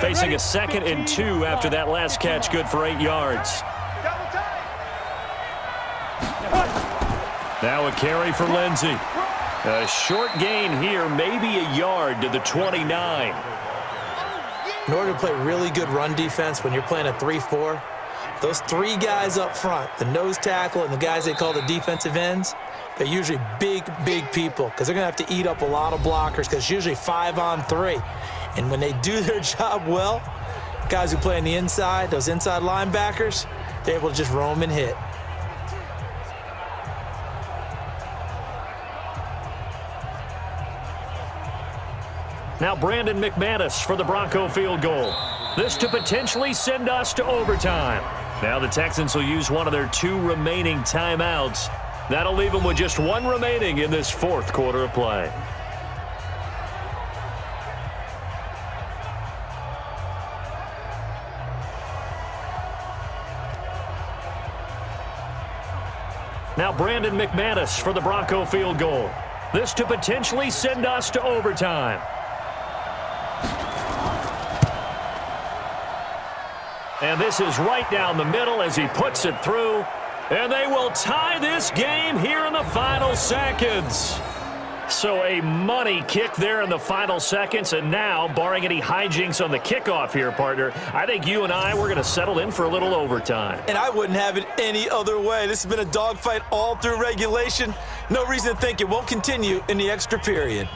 Facing a 2nd and 2 after that last catch, good for 8 yards. Now a carry for Lindsey. A short gain here, maybe a yard to the 29. In order to play really good run defense when you're playing a 3-4, those 3 guys up front, the nose tackle and the guys they call the defensive ends, they're usually big people because they're going to have to eat up a lot of blockers because it's usually 5 on 3. And when they do their job well, guys who play on the inside, those inside linebackers, they're able to just roam and hit. Now Brandon McManus for the Bronco field goal. This to potentially send us to overtime. Now the Texans will use one of their 2 remaining timeouts. That'll leave them with just 1 remaining in this 4th quarter of play. Now Brandon McManus for the Bronco field goal. This to potentially send us to overtime. And this is right down the middle as he puts it through. And they will tie this game here in the final seconds. So a money kick there in the final seconds. And now, barring any hijinks on the kickoff here, partner, I think you and I, we're going to settle in for a little overtime. And I wouldn't have it any other way. This has been a dogfight all through regulation. No reason to think it won't continue in the extra period.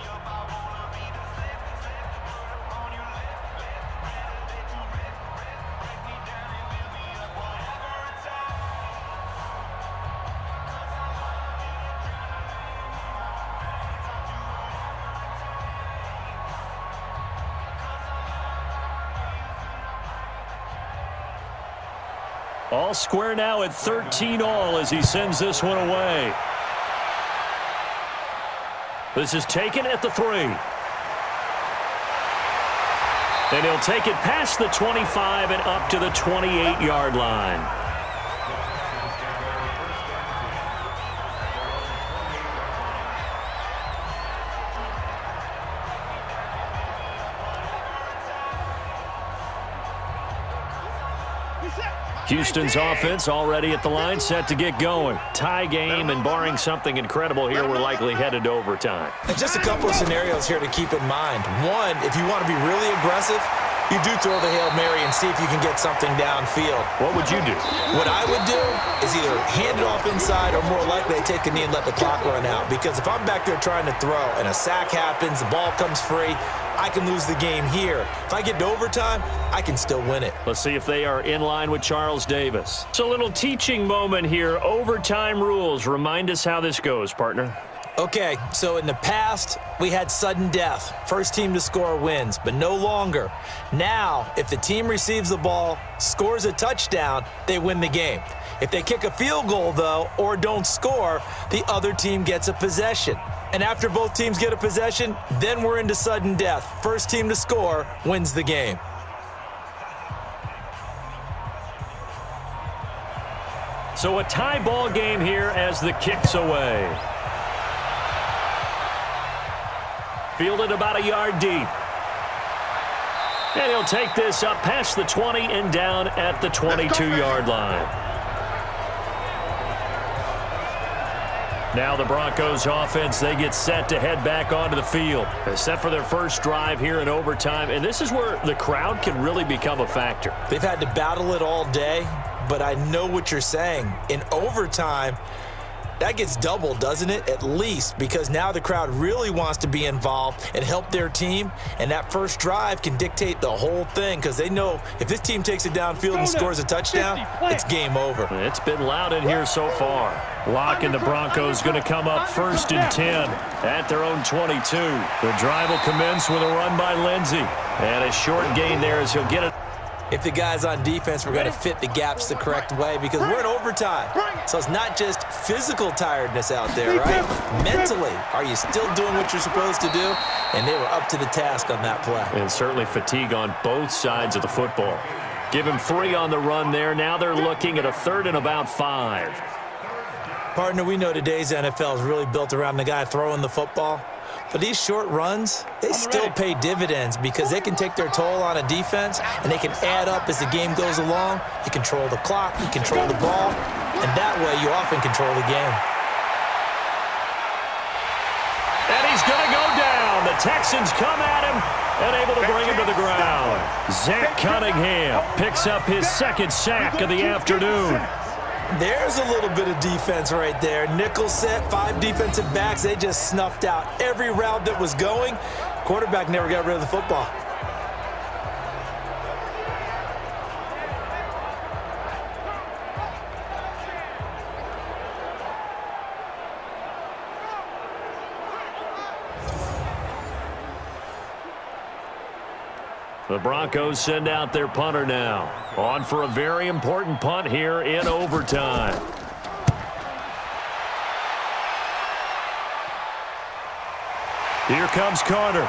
All square now at 13 all as he sends this one away. This is taken at the 3. And he'll take it past the 25 and up to the 28-yard line. Houston's offense already at the line, set to get going. Tie game, and barring something incredible here, we're likely headed to overtime. And just a couple of scenarios here to keep in mind. One, if you want to be really aggressive, you do throw the Hail Mary and see if you can get something downfield. What would you do? What I would do is either hand it off inside or more likely take a knee and let the clock run out. Because if I'm back there trying to throw and a sack happens, the ball comes free, I can lose the game here. If I get to overtime, I can still win it. Let's see if they are in line with Charles Davis. It's a little teaching moment here. Overtime rules. Remind us how this goes, partner. Okay, so in the past, we had sudden death. First team to score wins, but no longer. Now, if the team receives the ball, scores a touchdown, they win the game. If they kick a field goal, though, or don't score, the other team gets a possession. And after both teams get a possession, then we're into sudden death. First team to score wins the game. So a tie ball game here as the kick's away. Fielded about a yard deep. And he'll take this up past the 20 and down at the 22-yard line. Now the Broncos offense, they get set to head back onto the field. They're set for their first drive here in overtime, and this is where the crowd can really become a factor. They've had to battle it all day, but I know what you're saying. In overtime, that gets doubled, doesn't it? At least, because now the crowd really wants to be involved and help their team, and that first drive can dictate the whole thing because they know if this team takes it downfield and scores a touchdown, it's game over. It's been loud in here so far. Locke and the Broncos going to come up 1st and 10 at their own 22. The drive will commence with a run by Lindsey, and a short gain there as he'll get it. If the guys on defense were going to fit the gaps the correct way, because we're in overtime. So it's not just physical tiredness out there, right? Mentally, are you still doing what you're supposed to do? And they were up to the task on that play. And certainly fatigue on both sides of the football. Give him 3 on the run there. Now they're looking at a 3rd and about 5. Partner, we know today's NFL is really built around the guy throwing the football. But these short runs, they still pay dividends because they can take their toll on a defense and they can add up as the game goes along. You control the clock, you control the ball, and that way you often control the game. And he's going to go down. The Texans come at him and able to bring him to the ground. Zach Cunningham picks up his 2nd sack of the afternoon. There's a little bit of defense right there. Nickel set, 5 defensive backs. They just snuffed out every route that was going. Quarterback never got rid of the football. The Broncos send out their punter now. On for a very important punt here in overtime. Here comes Carter.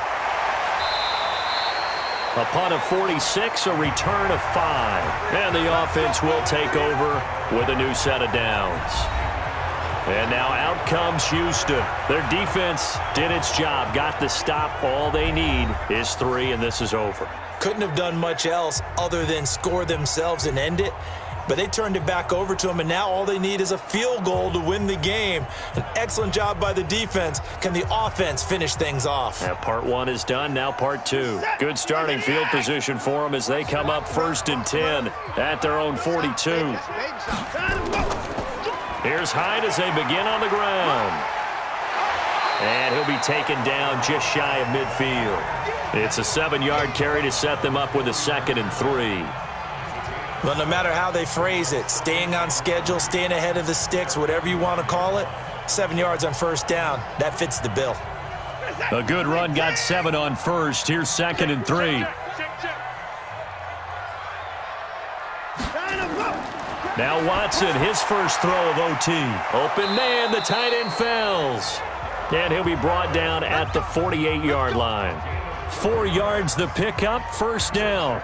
A punt of 46, a return of 5. And the offense will take over with a new set of downs. And now out comes Houston. Their defense did its job, got the stop. All they need is 3, and this is over. Couldn't have done much else other than score themselves and end it. But they turned it back over to them, and now all they need is a field goal to win the game. An excellent job by the defense. Can the offense finish things off? Yeah, part 1 is done. Now part 2. Good starting field position for them as they come up 1st and 10 at their own 42. Here's Hyde as they begin on the ground. And he'll be taken down just shy of midfield. It's a 7-yard carry to set them up with a 2nd and 3. Well, no matter how they phrase it, staying on schedule, staying ahead of the sticks, whatever you want to call it, 7 yards on 1st down, that fits the bill. A good run got 7 on 1st. Here's 2nd and 3. Now Watson, his first throw of OT. Open man, the tight end fells. And he'll be brought down at the 48-yard line. 4 yards the pickup, 1st down.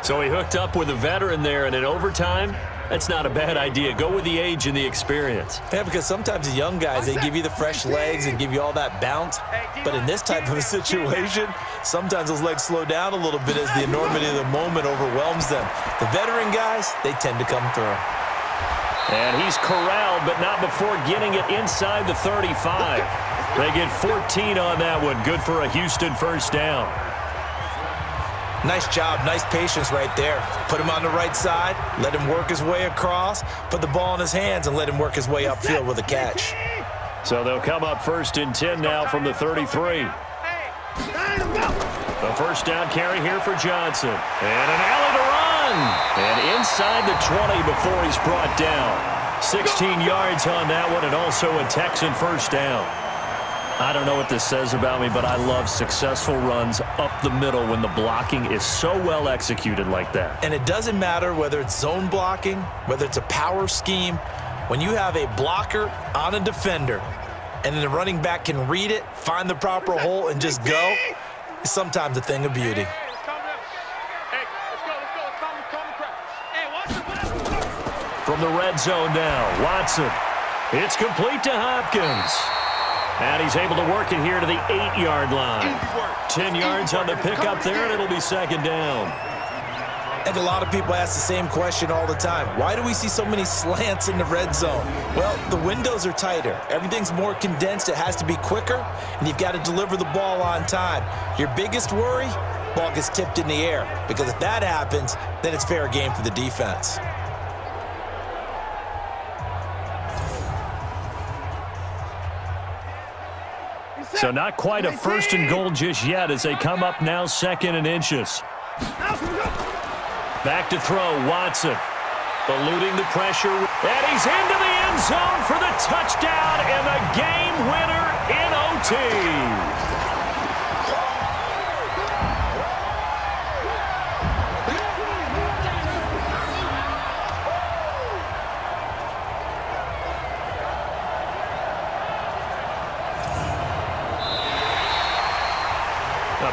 So he hooked up with a veteran there, and in overtime, That's not a bad idea. Go with the age and the experience. Yeah, because sometimes the young guys, they give you the fresh legs and give you all that bounce. But in this type of a situation, sometimes those legs slow down a little bit as the enormity of the moment overwhelms them. The veteran guys, they tend to come through. And he's corralled, but not before getting it inside the 35. They get 14 on that one. Good for a Houston first down. Nice job, nice patience right there. Put him on the right side, let him work his way across, put the ball in his hands, and let him work his way upfield with a catch. So they'll come up 1st and 10 now from the 33. The first down carry here for Johnson. And an alley to run. And inside the 20 before he's brought down. 16 yards on that one, and also a Texan first down. I don't know what this says about me, but I love successful runs up the middle when the blocking is so well executed like that. And it doesn't matter whether it's zone blocking, whether it's a power scheme. When you have a blocker on a defender and then the running back can read it, find the proper hole, and just go, it's sometimes a thing of beauty. From the red zone now, Watson. It's complete to Hopkins. And he's able to work it here to the 8-yard line. 10 yards on the pickup there, and it'll be second down. And a lot of people ask the same question all the time. Why do we see so many slants in the red zone? Well, the windows are tighter. Everything's more condensed. It has to be quicker, and you've got to deliver the ball on time. Your biggest worry, ball gets tipped in the air. Because if that happens, then it's fair game for the defense. So not quite a 1st and goal just yet as they come up now 2nd and inches. Back to throw, Watson. Eluding the pressure. And he's into the end zone for the touchdown and the game winner in OT.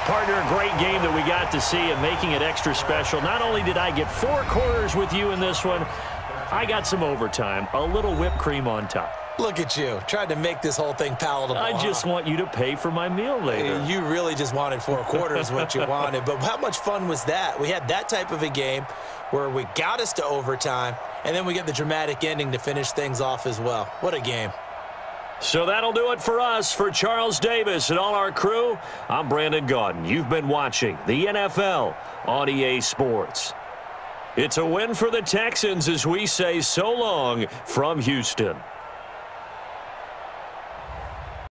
Partner, a great game that we got to see and making it extra special. Not only did I get 4 quarters with you in this one, I got some overtime, a little whipped cream on top. Look at you, trying to make this whole thing palatable. I just want you to pay for my meal later. You really just wanted 4 quarters what you wanted, but how much fun was that? We had that type of a game where we got us to overtime, and then we get the dramatic ending to finish things off as well. What a game. So that'll do it for us. For Charles Davis and all our crew, I'm Brandon Gaudin. You've been watching the NFL on EA Sports. It's a win for the Texans as we say so long from Houston.